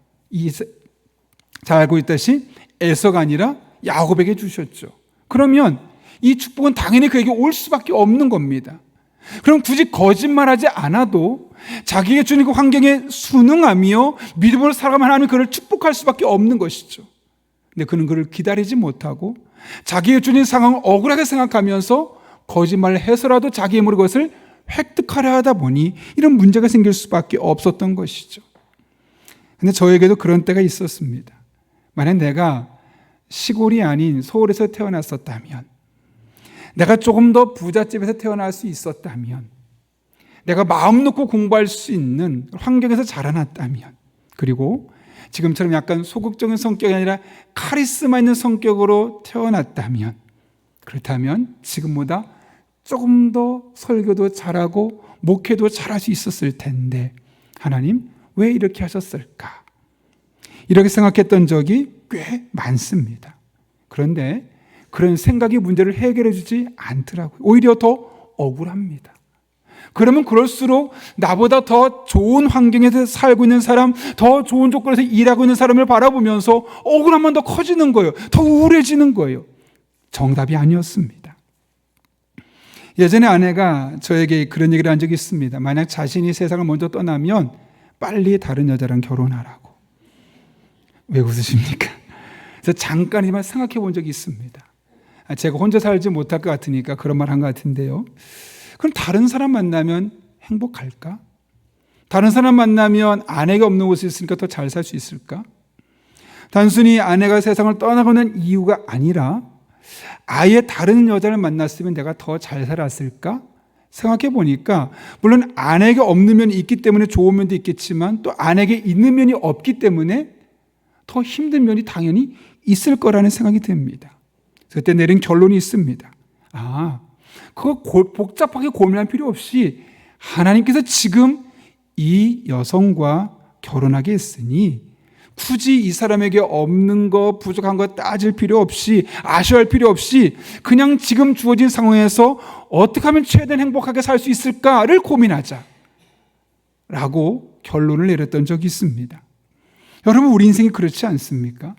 잘 알고 있다시 에서가 아니라 야곱에게 주셨죠. 그러면 이 축복은 당연히 그에게 올 수밖에 없는 겁니다. 그럼 굳이 거짓말하지 않아도 자기에게 주는 그 환경에 순응하며 믿음으로 살아가면 하나님이 그를 축복할 수밖에 없는 것이죠. 근데 그는 그를 기다리지 못하고 자기에게 주는 상황을 억울하게 생각하면서 거짓말을 해서라도 자기 힘으로 그것을 획득하려 하다 보니 이런 문제가 생길 수밖에 없었던 것이죠. 근데 저에게도 그런 때가 있었습니다. 만약 내가 시골이 아닌 서울에서 태어났었다면, 내가 조금 더 부잣집에서 태어날 수 있었다면, 내가 마음 놓고 공부할 수 있는 환경에서 자라났다면, 그리고 지금처럼 약간 소극적인 성격이 아니라 카리스마 있는 성격으로 태어났다면, 그렇다면 지금보다 조금 더 설교도 잘하고 목회도 잘할 수 있었을 텐데 하나님 왜 이렇게 하셨을까? 이렇게 생각했던 적이 꽤 많습니다. 그런데 그런 생각이 문제를 해결해 주지 않더라고요. 오히려 더 억울합니다. 그러면 그럴수록 나보다 더 좋은 환경에서 살고 있는 사람, 더 좋은 조건에서 일하고 있는 사람을 바라보면서 억울함만 더 커지는 거예요. 더 우울해지는 거예요. 정답이 아니었습니다. 예전에 아내가 저에게 그런 얘기를 한 적이 있습니다. 만약 자신이 세상을 먼저 떠나면 빨리 다른 여자랑 결혼하라고. 왜 웃으십니까? 그래서 잠깐이지만 생각해 본 적이 있습니다. 제가 혼자 살지 못할 것 같으니까 그런 말 한 것 같은데요. 그럼 다른 사람 만나면 행복할까? 다른 사람 만나면 아내가 없는 곳에 있으니까 더 잘 살 수 있을까? 단순히 아내가 세상을 떠나가는 이유가 아니라 아예 다른 여자를 만났으면 내가 더 잘 살았을까? 생각해 보니까 물론 아내에게 없는 면이 있기 때문에 좋은 면도 있겠지만 또 아내에게 있는 면이 없기 때문에 더 힘든 면이 당연히 있을 거라는 생각이 듭니다. 그때 내린 결론이 있습니다. 그거 복잡하게 고민할 필요 없이 하나님께서 지금 이 여성과 결혼하게 했으니 굳이 이 사람에게 없는 거, 부족한 거 따질 필요 없이, 아쉬워할 필요 없이 그냥 지금 주어진 상황에서 어떻게 하면 최대한 행복하게 살 수 있을까를 고민하자 라고 결론을 내렸던 적이 있습니다. 여러분, 우리 인생이 그렇지 않습니까?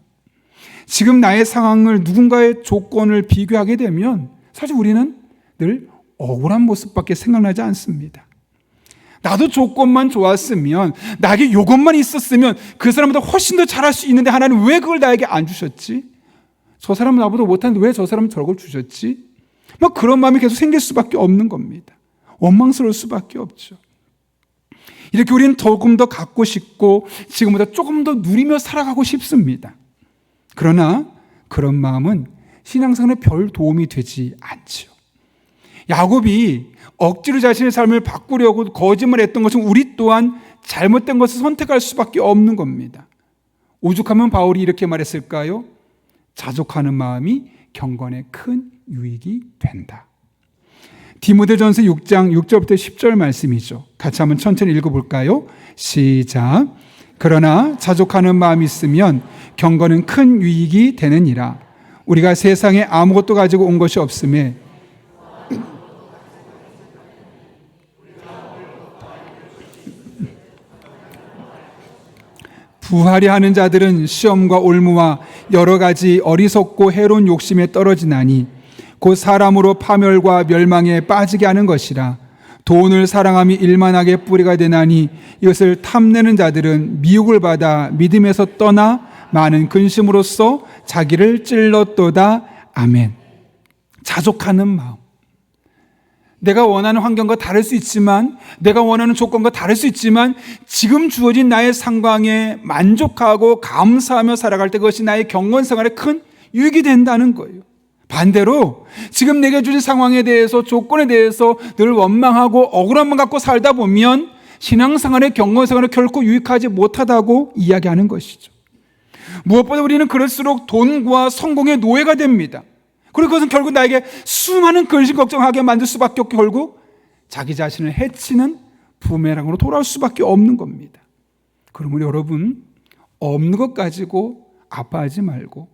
지금 나의 상황을 누군가의 조건을 비교하게 되면 사실 우리는 늘 억울한 모습밖에 생각나지 않습니다. 나도 조건만 좋았으면, 나에게 이것만 있었으면 그 사람보다 훨씬 더 잘할 수 있는데 하나님 왜 그걸 나에게 안 주셨지? 저 사람은 나보다 못하는데 왜 저 사람은 저걸 주셨지? 막 그런 마음이 계속 생길 수밖에 없는 겁니다. 원망스러울 수밖에 없죠. 이렇게 우리는 조금 더 갖고 싶고 지금보다 조금 더 누리며 살아가고 싶습니다. 그러나 그런 마음은 신앙생활에 별 도움이 되지 않죠. 야곱이 억지로 자신의 삶을 바꾸려고 거짓말했던 것은 우리 또한 잘못된 것을 선택할 수밖에 없는 겁니다. 오죽하면 바울이 이렇게 말했을까요? 자족하는 마음이 경건에 큰 유익이 된다. 디모데전서 6장 6절부터 10절 말씀이죠. 같이 한번 천천히 읽어볼까요? 시작. 그러나 자족하는 마음이 있으면 경건은 큰 유익이 되느니라. 우리가 세상에 아무것도 가지고 온 것이 없음에 부하려 하는 자들은 시험과 올무와 여러 가지 어리석고 해로운 욕심에 떨어지나니 곧 사람으로 파멸과 멸망에 빠지게 하는 것이라. 돈을 사랑함이 일만하게 뿌리가 되나니 이것을 탐내는 자들은 미혹을 받아 믿음에서 떠나 많은 근심으로써 자기를 찔렀도다. 아멘. 자족하는 마음. 내가 원하는 환경과 다를 수 있지만, 내가 원하는 조건과 다를 수 있지만 지금 주어진 나의 상황에 만족하고 감사하며 살아갈 때 그것이 나의 경건 생활에 큰 유익이 된다는 거예요. 반대로 지금 내게 주신 상황에 대해서, 조건에 대해서 늘 원망하고 억울함만 갖고 살다 보면 신앙생활의 경건 생활에 결코 유익하지 못하다고 이야기하는 것이죠. 무엇보다 우리는 그럴수록 돈과 성공의 노예가 됩니다. 그리고 그것은 결국 나에게 수많은 근심 걱정하게 만들 수밖에 없고 결국 자기 자신을 해치는 부메랑으로 돌아올 수밖에 없는 겁니다. 그러므로 여러분, 없는 것 가지고 아파하지 말고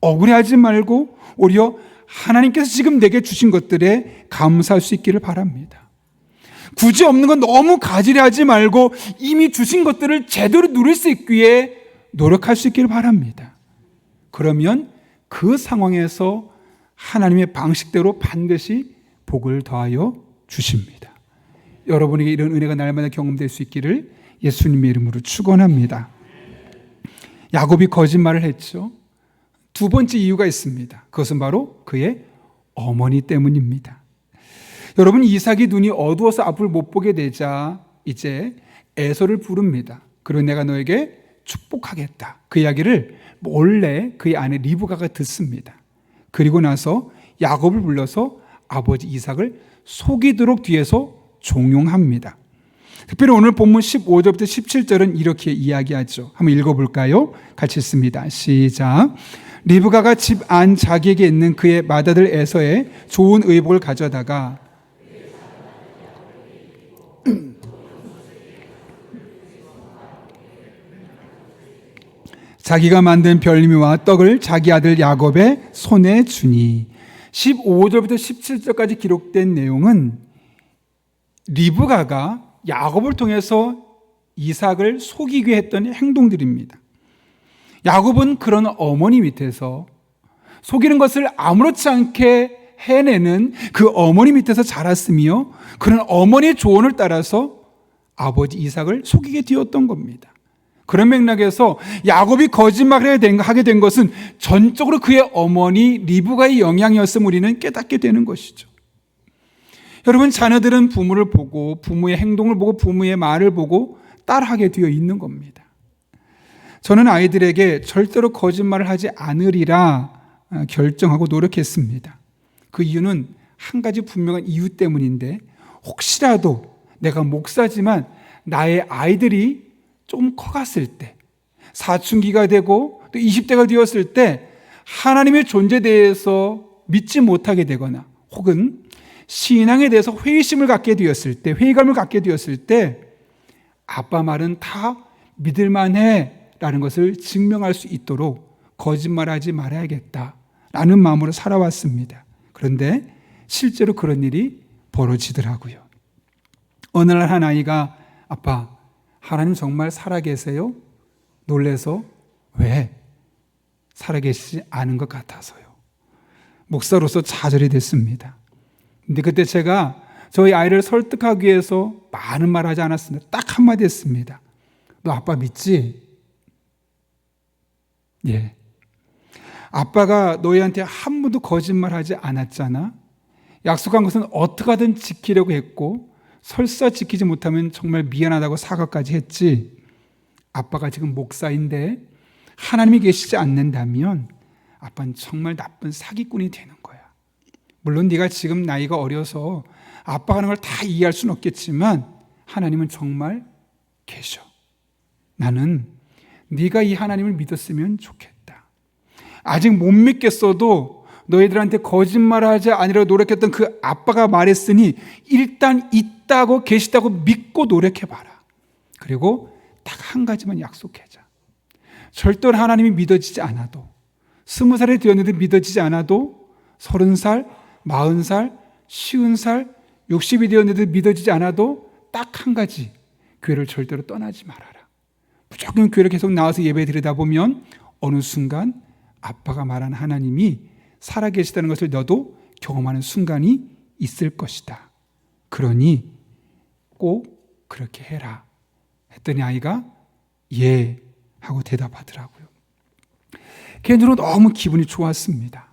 억울해하지 말고 오히려 하나님께서 지금 내게 주신 것들에 감사할 수 있기를 바랍니다. 굳이 없는 건 너무 가지려하지 말고 이미 주신 것들을 제대로 누릴 수 있기에 노력할 수 있기를 바랍니다. 그러면 그 상황에서 하나님의 방식대로 반드시 복을 더하여 주십니다. 여러분에게 이런 은혜가 날마다 경험될 수 있기를 예수님의 이름으로 축원합니다. 야곱이 거짓말을 했죠. 두 번째 이유가 있습니다. 그것은 바로 그의 어머니 때문입니다. 여러분, 이삭이 눈이 어두워서 앞을 못 보게 되자 이제 에서를 부릅니다. 그리고 내가 너에게 축복하겠다. 그 이야기를 몰래 그의 아내 리브가가 듣습니다. 그리고 나서 야곱을 불러서 아버지 이삭을 속이도록 뒤에서 종용합니다. 특별히 오늘 본문 15절부터 17절은 이렇게 이야기하죠. 한번 읽어볼까요? 같이 읽습니다. 시작. 리브가가 집 안 자기에게 있는 그의 맏아들 에서의 좋은 의복을 가져다가 자기가 만든 별미와 떡을 자기 아들 야곱의 손에 주니. 15절부터 17절까지 기록된 내용은 리브가가 야곱을 통해서 이삭을 속이게 했던 행동들입니다. 야곱은 그런 어머니 밑에서 속이는 것을 아무렇지 않게 해내는 그 어머니 밑에서 자랐으며 그런 어머니의 조언을 따라서 아버지 이삭을 속이게 되었던 겁니다. 그런 맥락에서 야곱이 거짓말을 하게 된 것은 전적으로 그의 어머니 리브가의 영향이었음을 우리는 깨닫게 되는 것이죠. 여러분, 자녀들은 부모를 보고 부모의 행동을 보고 부모의 말을 보고 따라하게 되어 있는 겁니다. 저는 아이들에게 절대로 거짓말을 하지 않으리라 결정하고 노력했습니다. 그 이유는 한 가지 분명한 이유 때문인데, 혹시라도 내가 목사지만 나의 아이들이 좀 커갔을 때, 사춘기가 되고 또 20대가 되었을 때 하나님의 존재에 대해서 믿지 못하게 되거나 혹은 신앙에 대해서 회의심을 갖게 되었을 때, 회의감을 갖게 되었을 때 아빠 말은 다 믿을만해 라는 것을 증명할 수 있도록 거짓말하지 말아야겠다라는 마음으로 살아왔습니다. 그런데 실제로 그런 일이 벌어지더라고요. 어느 날 한 아이가 아빠, 하나님 정말 살아계세요? 놀래서 왜? 살아계시지 않은 것 같아서요. 목사로서 좌절이 됐습니다. 근데 그때 제가 저희 아이를 설득하기 위해서 많은 말 하지 않았습니다. 딱 한마디 했습니다. 너 아빠 믿지? 예. 아빠가 너희한테 한 번도 거짓말하지 않았잖아. 약속한 것은 어떻게 하든 지키려고 했고 설사 지키지 못하면 정말 미안하다고 사과까지 했지. 아빠가 지금 목사인데 하나님이 계시지 않는다면 아빠는 정말 나쁜 사기꾼이 되는 거야. 물론 네가 지금 나이가 어려서 아빠가 하는 걸 다 이해할 수는 없겠지만 하나님은 정말 계셔. 나는 네가 이 하나님을 믿었으면 좋겠다. 아직 못 믿겠어도 너희들한테 거짓말하지 아니라 노력했던 그 아빠가 말했으니 일단 있다고 계시다고 믿고 노력해봐라. 그리고 딱 한 가지만 약속하자. 절대로 하나님이 믿어지지 않아도 20살이 되었는데 믿어지지 않아도 30살, 40살, 50살, 60이 되었는데 믿어지지 않아도 딱 한 가지, 교회를 절대로 떠나지 말아라. 무조건 교회를 계속 나와서 예배 드리다 보면 어느 순간 아빠가 말한 하나님이 살아계시다는 것을 너도 경험하는 순간이 있을 것이다. 그러니 꼭 그렇게 해라. 했더니 아이가 예 하고 대답하더라고요. 개인적으로 너무 기분이 좋았습니다.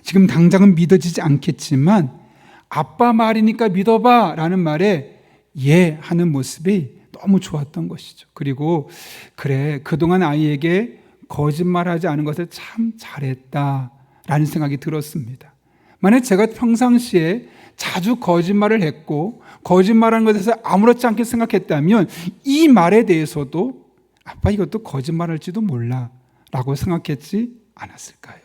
지금 당장은 믿어지지 않겠지만 아빠 말이니까 믿어봐 라는 말에 예 하는 모습이 너무 좋았던 것이죠. 그리고 그래, 그동안 아이에게 거짓말하지 않은 것을 참 잘했다 라는 생각이 들었습니다. 만약 제가 평상시에 자주 거짓말을 했고 거짓말하는 것에 대해서 아무렇지 않게 생각했다면 이 말에 대해서도 아빠 이것도 거짓말할지도 몰라 라고 생각했지 않았을까요?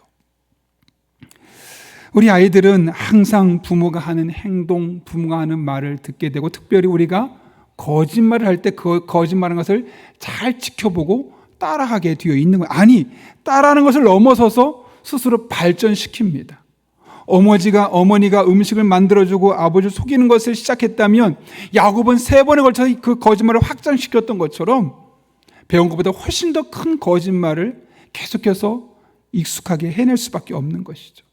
우리 아이들은 항상 부모가 하는 행동, 부모가 하는 말을 듣게 되고 특별히 우리가 거짓말을 할 때 그 거짓말하는 것을 잘 지켜보고 따라하게 되어 있는 거예요. 아니, 따라하는 것을 넘어서서 스스로 발전시킵니다. 어머니가 음식을 만들어주고 아버지를 속이는 것을 시작했다면 야곱은 3번에 걸쳐서 그 거짓말을 확장시켰던 것처럼 배운 것보다 훨씬 더 큰 거짓말을 계속해서 익숙하게 해낼 수밖에 없는 것이죠.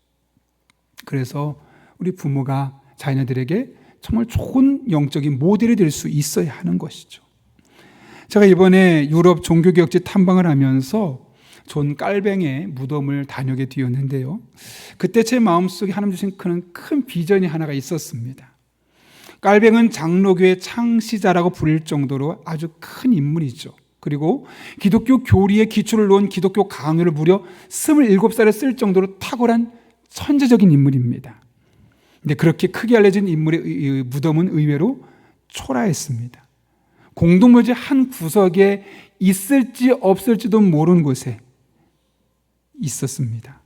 그래서 우리 부모가 자녀들에게 정말 좋은 영적인 모델이 될 수 있어야 하는 것이죠. 제가 이번에 유럽 종교개혁지 탐방을 하면서 존 깔뱅의 무덤을 다녀게 되었는데요. 그때 제 마음속에 하나님 주신 큰 비전이 하나가 있었습니다. 깔뱅은 장로교의 창시자라고 불릴 정도로 아주 큰 인물이죠. 그리고 기독교 교리의 기초를 놓은 기독교 강요를 무려 27살에 쓸 정도로 탁월한 천재적인 인물입니다. 근데 그렇게 크게 알려진 인물의 무덤은 의외로 초라했습니다. 공동묘지 한 구석에 있을지 없을지도 모르는 곳에 있었습니다.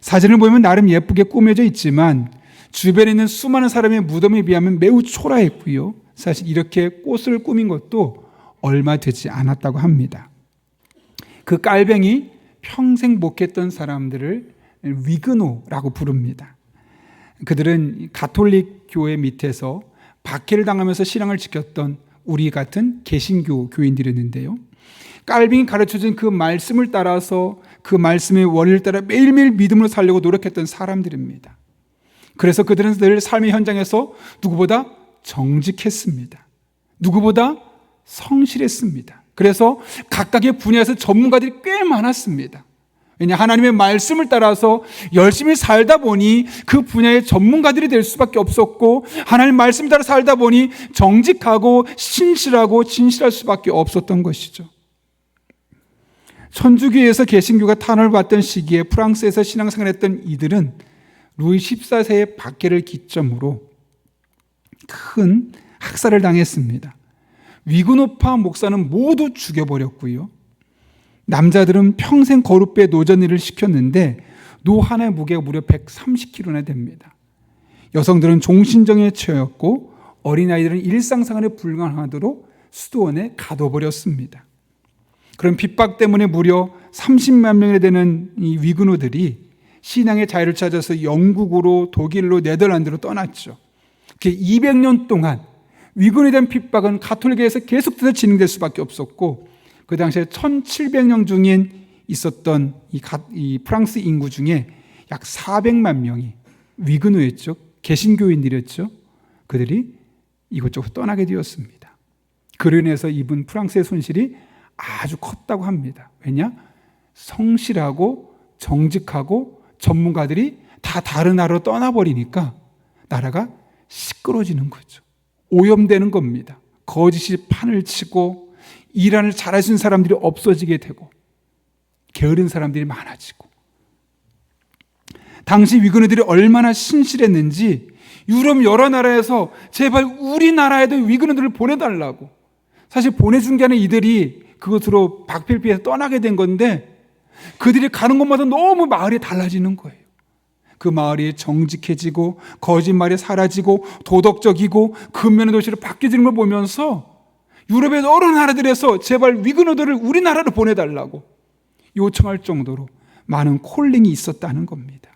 사진을 보면 나름 예쁘게 꾸며져 있지만 주변에 있는 수많은 사람의 무덤에 비하면 매우 초라했고요. 사실 이렇게 꽃을 꾸민 것도 얼마 되지 않았다고 합니다. 그 깔뱅이 평생 목했던 사람들을 위그노라고 부릅니다. 그들은 가톨릭 교회 밑에서 박해를 당하면서 신앙을 지켰던 우리 같은 개신교 교인들이었는데요. 깔뱅이 가르쳐준 그 말씀을 따라서 그 말씀의 원리를 따라 매일매일 믿음으로 살려고 노력했던 사람들입니다. 그래서 그들은 늘 삶의 현장에서 누구보다 정직했습니다. 누구보다 성실했습니다. 그래서 각각의 분야에서 전문가들이 꽤 많았습니다. 왜냐, 하나님의 말씀을 따라서 열심히 살다 보니 그 분야의 전문가들이 될 수밖에 없었고 하나님의 말씀을 따라 살다 보니 정직하고 신실하고 진실할 수밖에 없었던 것이죠. 천주교에서 개신교가 탄압을 받던 시기에 프랑스에서 신앙생활했던 이들은 루이 14세의 박해를 기점으로 큰 학살을 당했습니다. 위그노파 목사는 모두 죽여버렸고요. 남자들은 평생 거룻배 노전일을 시켰는데 노 하나의 무게가 무려 130kg나 됩니다. 여성들은 종신정에 처했고 어린아이들은 일상생활에 불가능하도록 수도원에 가둬버렸습니다. 그런 핍박 때문에 무려 30만 명이 되는 이 위그노들이 신앙의 자유를 찾아서 영국으로 독일로 네덜란드로 떠났죠. 200년 동안 위그노에 대한 핍박은 가톨릭에서 계속해서 진행될 수밖에 없었고 그 당시에 1700명 중에 있었던 이 프랑스 인구 중에 약 400만 명이 위그노였죠. 개신교인들이었죠. 그들이 이곳저곳 떠나게 되었습니다. 그로 인해서 입은 프랑스의 손실이 아주 컸다고 합니다. 왜냐? 성실하고 정직하고 전문가들이 다 다른 나라로 떠나버리니까 나라가 시끄러지는 거죠. 오염되는 겁니다. 거짓이 판을 치고 일을 잘하시는 사람들이 없어지게 되고 게으른 사람들이 많아지고, 당시 위그너들이 얼마나 신실했는지 유럽 여러 나라에서 제발 우리나라에도 위그너들을 보내달라고, 사실 보내준 게 아니라 이들이 그것으로 박필피해서 떠나게 된 건데, 그들이 가는 곳마다 너무 마을이 달라지는 거예요. 그 마을이 정직해지고 거짓말이 사라지고 도덕적이고 근면의 도시로 바뀌어지는 걸 보면서 유럽의 여러 나라들에서 제발 위그너들을 우리나라로 보내달라고 요청할 정도로 많은 콜링이 있었다는 겁니다.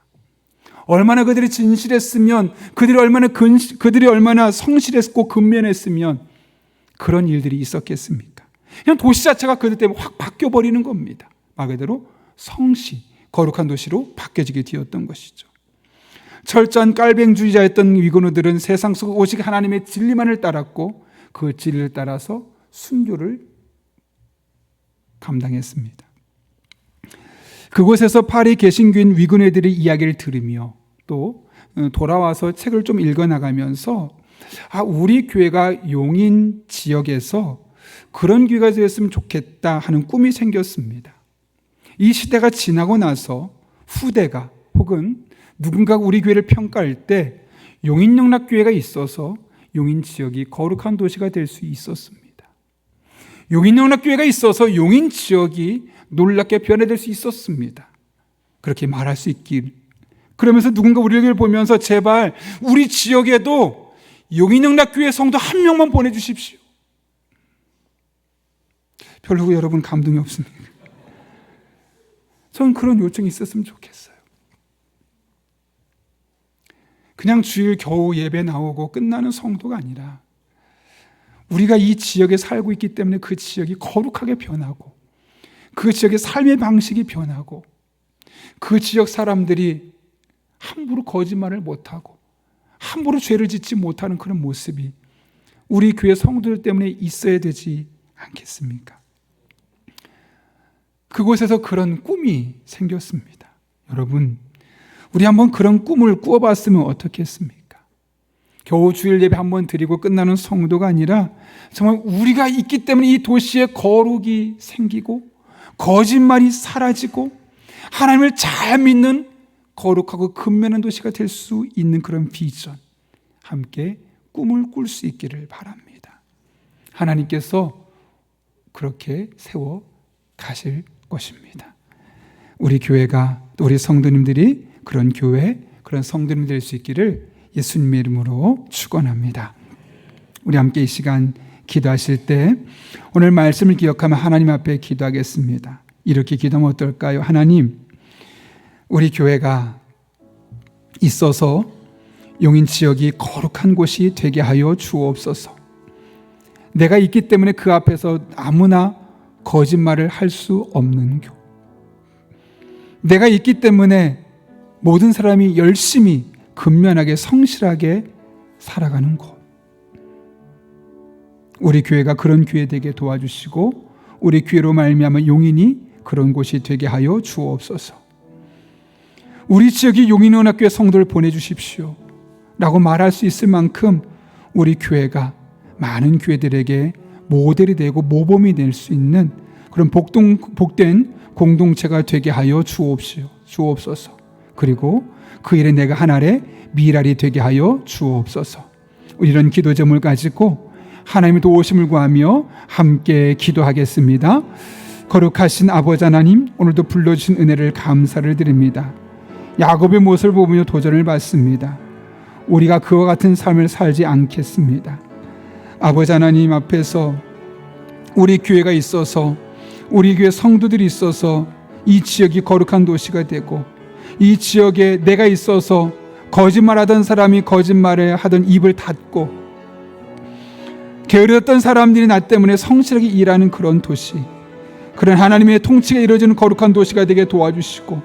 얼마나 그들이 진실했으면, 그들이 얼마나 성실했고 근면했으면 그런 일들이 있었겠습니까? 그냥 도시 자체가 그들 때문에 확 바뀌어버리는 겁니다. 말 그대로 성시, 거룩한 도시로 바뀌어지게 되었던 것이죠. 철저한 깔뱅주의자였던 위그너들은 세상 속 오직 하나님의 진리만을 따랐고 그 진리를 따라서 순교를 감당했습니다. 그곳에서 파리 개신교인 위그너들의 이야기를 들으며 또 돌아와서 책을 좀 읽어나가면서 우리 교회가 용인 지역에서 그런 교회가 되었으면 좋겠다 하는 꿈이 생겼습니다. 이 시대가 지나고 나서 후대가 혹은 누군가가 우리 교회를 평가할 때 용인영락교회가 있어서 용인 지역이 거룩한 도시가 될 수 있었습니다. 용인영락교회가 있어서 용인 지역이 놀랍게 변화될 수 있었습니다. 그렇게 말할 수 있길. 그러면서 누군가 우리를 보면서 제발 우리 지역에도 용인영락교회 성도 한 명만 보내주십시오. 별로 여러분 감동이 없습니다. 저는 그런 요청이 있었으면 좋겠어요. 그냥 주일 겨우 예배 나오고 끝나는 성도가 아니라 우리가 이 지역에 살고 있기 때문에 그 지역이 거룩하게 변하고 그 지역의 삶의 방식이 변하고 그 지역 사람들이 함부로 거짓말을 못하고 함부로 죄를 짓지 못하는 그런 모습이 우리 교회 성도들 때문에 있어야 되지 않겠습니까? 그곳에서 그런 꿈이 생겼습니다. 여러분, 우리 한번 그런 꿈을 꾸어봤으면 어떻겠습니까? 겨우 주일 예배 한번 드리고 끝나는 성도가 아니라 정말 우리가 있기 때문에 이 도시에 거룩이 생기고 거짓말이 사라지고 하나님을 잘 믿는 거룩하고 근면한 도시가 될 수 있는 그런 비전, 함께 꿈을 꿀 수 있기를 바랍니다. 하나님께서 그렇게 세워 가실 것입니다. 우리 교회가 또 우리 성도님들이 그런 교회, 그런 성도님 될 수 있기를 예수님의 이름으로 축원합니다. 우리 함께 이 시간 기도하실 때 오늘 말씀을 기억하며 하나님 앞에 기도하겠습니다. 이렇게 기도하면 어떨까요? 하나님, 우리 교회가 있어서 용인 지역이 거룩한 곳이 되게 하여 주옵소서. 내가 있기 때문에 그 앞에서 아무나 거짓말을 할 수 없는 교회, 내가 있기 때문에 모든 사람이 열심히 근면하게 성실하게 살아가는 곳, 우리 교회가 그런 교회 되게 도와주시고 우리 교회로 말미암아 용인이 그런 곳이 되게 하여 주옵소서. 우리 지역이 용인원학교회 성도를 보내주십시오 라고 말할 수 있을 만큼 우리 교회가 많은 교회들에게 모델이 되고 모범이 될 수 있는 그런 복된 공동체가 되게 하여 주옵소서. 그리고 그 일에 내가 하나의 미랄이 되게 하여 주옵소서. 이런 기도 제목을 가지고 하나님의 도우심을 구하며 함께 기도하겠습니다. 거룩하신 아버지 하나님, 오늘도 불러주신 은혜를 감사를 드립니다. 야곱의 모습을 보며 도전을 받습니다. 우리가 그와 같은 삶을 살지 않겠습니다. 아버지 하나님 앞에서 우리 교회가 있어서, 우리 교회 성도들이 있어서 이 지역이 거룩한 도시가 되고, 이 지역에 내가 있어서 거짓말하던 사람이 거짓말에 하던 입을 닫고, 게으르던 사람들이 나 때문에 성실하게 일하는 그런 도시, 그런 하나님의 통치가 이루어지는 거룩한 도시가 되게 도와주시고,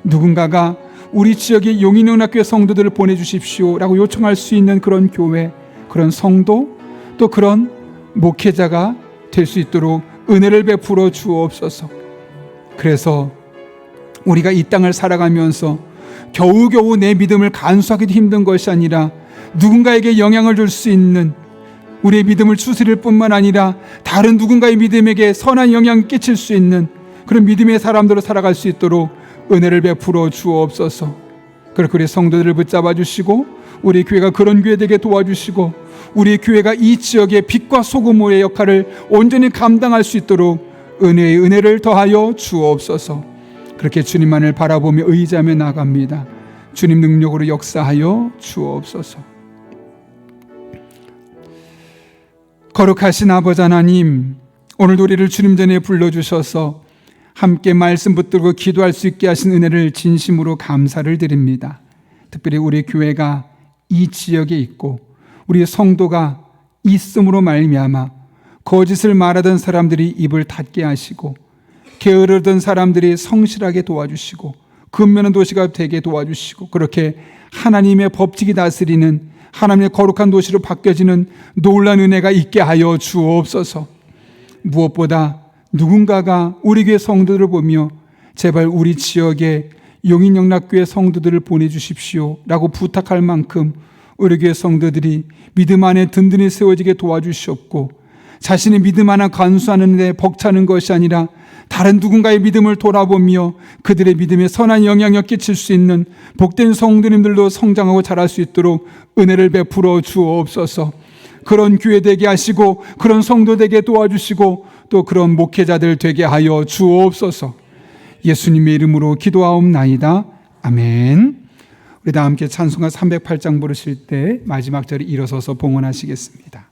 누군가가 우리 지역의 용인영락교회 성도들을 보내주십시오 라고 요청할 수 있는 그런 교회, 그런 성도, 또 그런 목회자가 될 수 있도록 은혜를 베풀어 주옵소서. 그래서 우리가 이 땅을 살아가면서 겨우겨우 내 믿음을 간수하기도 힘든 것이 아니라 누군가에게 영향을 줄 수 있는, 우리의 믿음을 추스릴 뿐만 아니라 다른 누군가의 믿음에게 선한 영향을 끼칠 수 있는 그런 믿음의 사람들로 살아갈 수 있도록 은혜를 베풀어 주옵소서. 그렇게 우리 성도들을 붙잡아 주시고 우리 교회가 그런 교회 되게 도와주시고 우리 교회가 이 지역의 빛과 소금의 역할을 온전히 감당할 수 있도록 은혜의 은혜를 더하여 주옵소서. 그렇게 주님만을 바라보며 의지하며 나갑니다. 주님 능력으로 역사하여 주옵소서. 거룩하신 아버지 하나님, 오늘도 우리를 주님 전에 불러주셔서 함께 말씀 붙들고 기도할 수 있게 하신 은혜를 진심으로 감사를 드립니다. 특별히 우리 교회가 이 지역에 있고 우리 성도가 있음으로 말미암아 거짓을 말하던 사람들이 입을 닫게 하시고 게으르던 사람들이 성실하게 도와주시고 근면한 도시가 되게 도와주시고 그렇게 하나님의 법칙이 다스리는 하나님의 거룩한 도시로 바뀌어지는 놀라운 은혜가 있게 하여 주옵소서. 무엇보다 누군가가 우리 교회 성도들을 보며 제발 우리 지역에 용인영락교회 성도들을 보내주십시오 라고 부탁할 만큼 우리 교회 성도들이 믿음 안에 든든히 세워지게 도와주시옵고 자신의 믿음 하나 간수하는 데 벅차는 것이 아니라 다른 누군가의 믿음을 돌아보며 그들의 믿음에 선한 영향을 끼칠 수 있는 복된 성도님들도 성장하고 자랄 수 있도록 은혜를 베풀어 주옵소서. 그런 교회 되게 하시고 그런 성도 되게 도와주시고 또 그런 목회자들 되게 하여 주옵소서. 예수님의 이름으로 기도하옵나이다. 아멘. 우리 다 함께 찬송가 308장 부르실 때 마지막 절에 일어서서 봉헌하시겠습니다.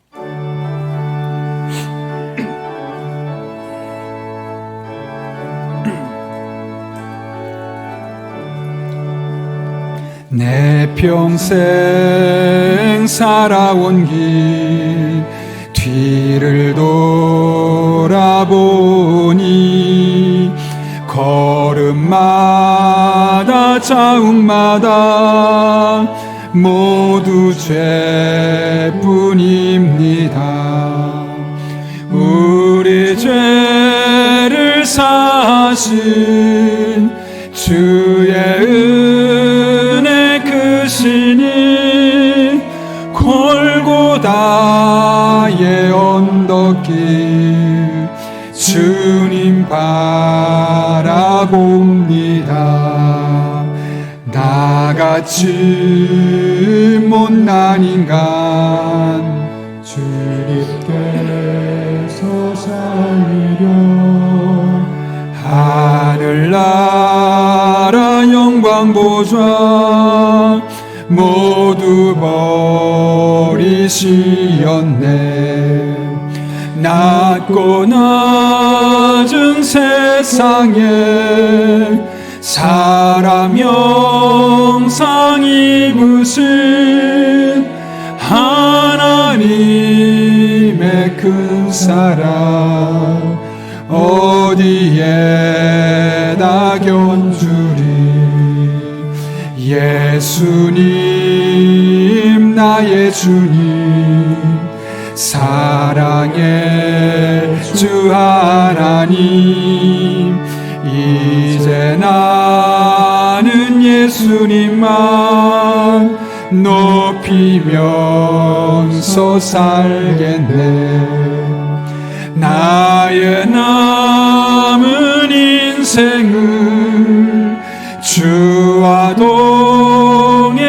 내 평생 살아온 길 뒤를 돌아보니 걸음마다 자욱마다 모두 죄뿐입니다. 우리 죄를 사하신 주의 은혜 크시니 골고다의 언덕길 주님 바라봅니다. 나같이 못난 인간 주님께서 살리려 하늘나라 영광 보좌 모두 버리시었네. 낮고 낮은 세상에 사람 형상 입으신 하나님의 큰 사랑 어디에다 견주리. 예수님 나의 주님 사랑의 주 하나님 이제 나는 예수님만 높이면서 살겠네. 나의 남은 인생을 주와 동행하면서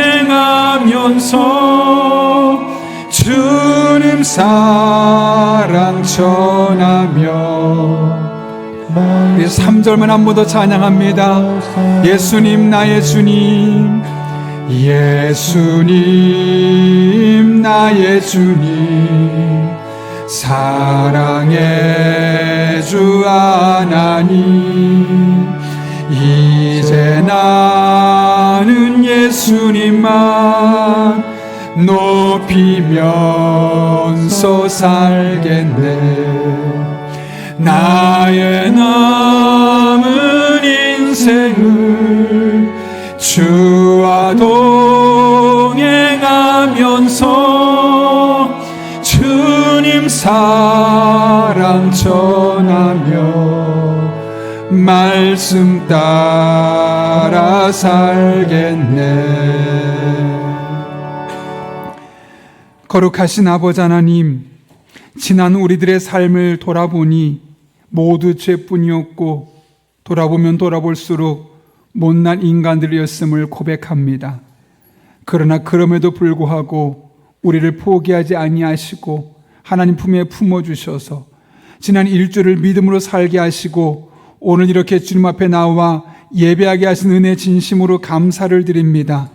주님 사랑 전하며 우리 3절만 한 번 더 찬양합니다. 예수님 나의 주님 예수님 나의 주님 사랑의 주 하나님 이제 나는 예수님만 높이면서 살겠네. 나의 남은 인생을 주와 동행하면서 주님 사랑 전하며 말씀 따라 살겠네. 거룩하신 아버지 하나님, 지난 우리들의 삶을 돌아보니 모두 죄뿐이었고 돌아보면 돌아볼수록 못난 인간들이었음을 고백합니다. 그러나 그럼에도 불구하고 우리를 포기하지 아니하시고 하나님 품에 품어주셔서 지난 일주를 믿음으로 살게 하시고 오늘 이렇게 주님 앞에 나와 예배하게 하신 은혜 진심으로 감사를 드립니다.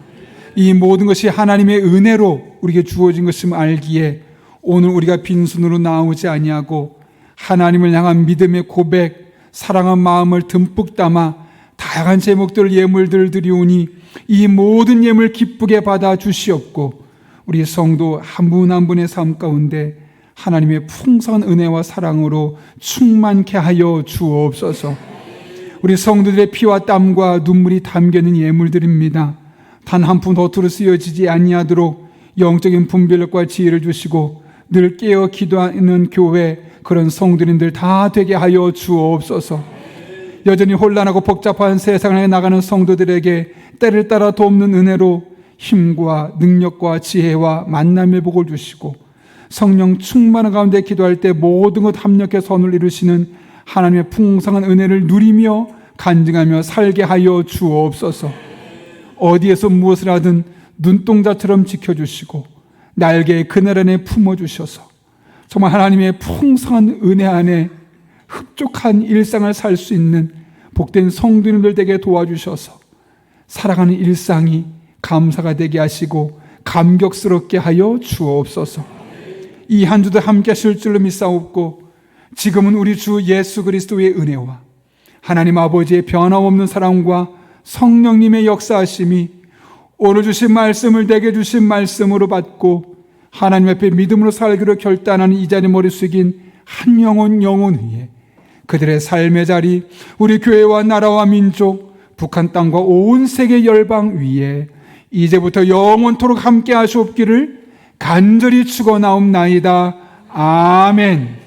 이 모든 것이 하나님의 은혜로 우리에게 주어진 것임을 알기에 오늘 우리가 빈손으로 나오지 아니하고 하나님을 향한 믿음의 고백, 사랑한 마음을 듬뿍 담아 다양한 제목들 예물들을 드리오니 이 모든 예물 기쁘게 받아 주시옵고 우리 성도 한 분 한 분의 삶 가운데 하나님의 풍성한 은혜와 사랑으로 충만케 하여 주옵소서. 우리 성도들의 피와 땀과 눈물이 담겨있는 예물들입니다. 단 한 푼 허투루 쓰여지지 아니하도록 영적인 분별력과 지혜를 주시고 늘 깨어 기도하는 교회 그런 성도님들 다 되게 하여 주옵소서. 여전히 혼란하고 복잡한 세상을 나가는 성도들에게 때를 따라 돕는 은혜로 힘과 능력과 지혜와 만남의 복을 주시고 성령 충만한 가운데 기도할 때 모든 것 합력해 선을 이루시는 하나님의 풍성한 은혜를 누리며 간증하며 살게 하여 주옵소서. 어디에서 무엇을 하든 눈동자처럼 지켜주시고 날개의 그늘 안에 품어주셔서 정말 하나님의 풍성한 은혜 안에 흡족한 일상을 살 수 있는 복된 성도님들 되게 도와주셔서 살아가는 일상이 감사가 되게 하시고 감격스럽게 하여 주옵소서. 이 한 주도 함께 하실 줄로 믿사옵고 지금은 우리 주 예수 그리스도의 은혜와 하나님 아버지의 변함없는 사랑과 성령님의 역사하심이 오늘 주신 말씀을 내게 주신 말씀으로 받고 하나님 앞에 믿음으로 살기로 결단하는 이 자리 머리 숙인 한 영혼 위에 그들의 삶의 자리, 우리 교회와 나라와 민족, 북한 땅과 온 세계 열방 위에 이제부터 영원토록 함께 하시옵기를 간절히 축원하옵나이다. 아멘.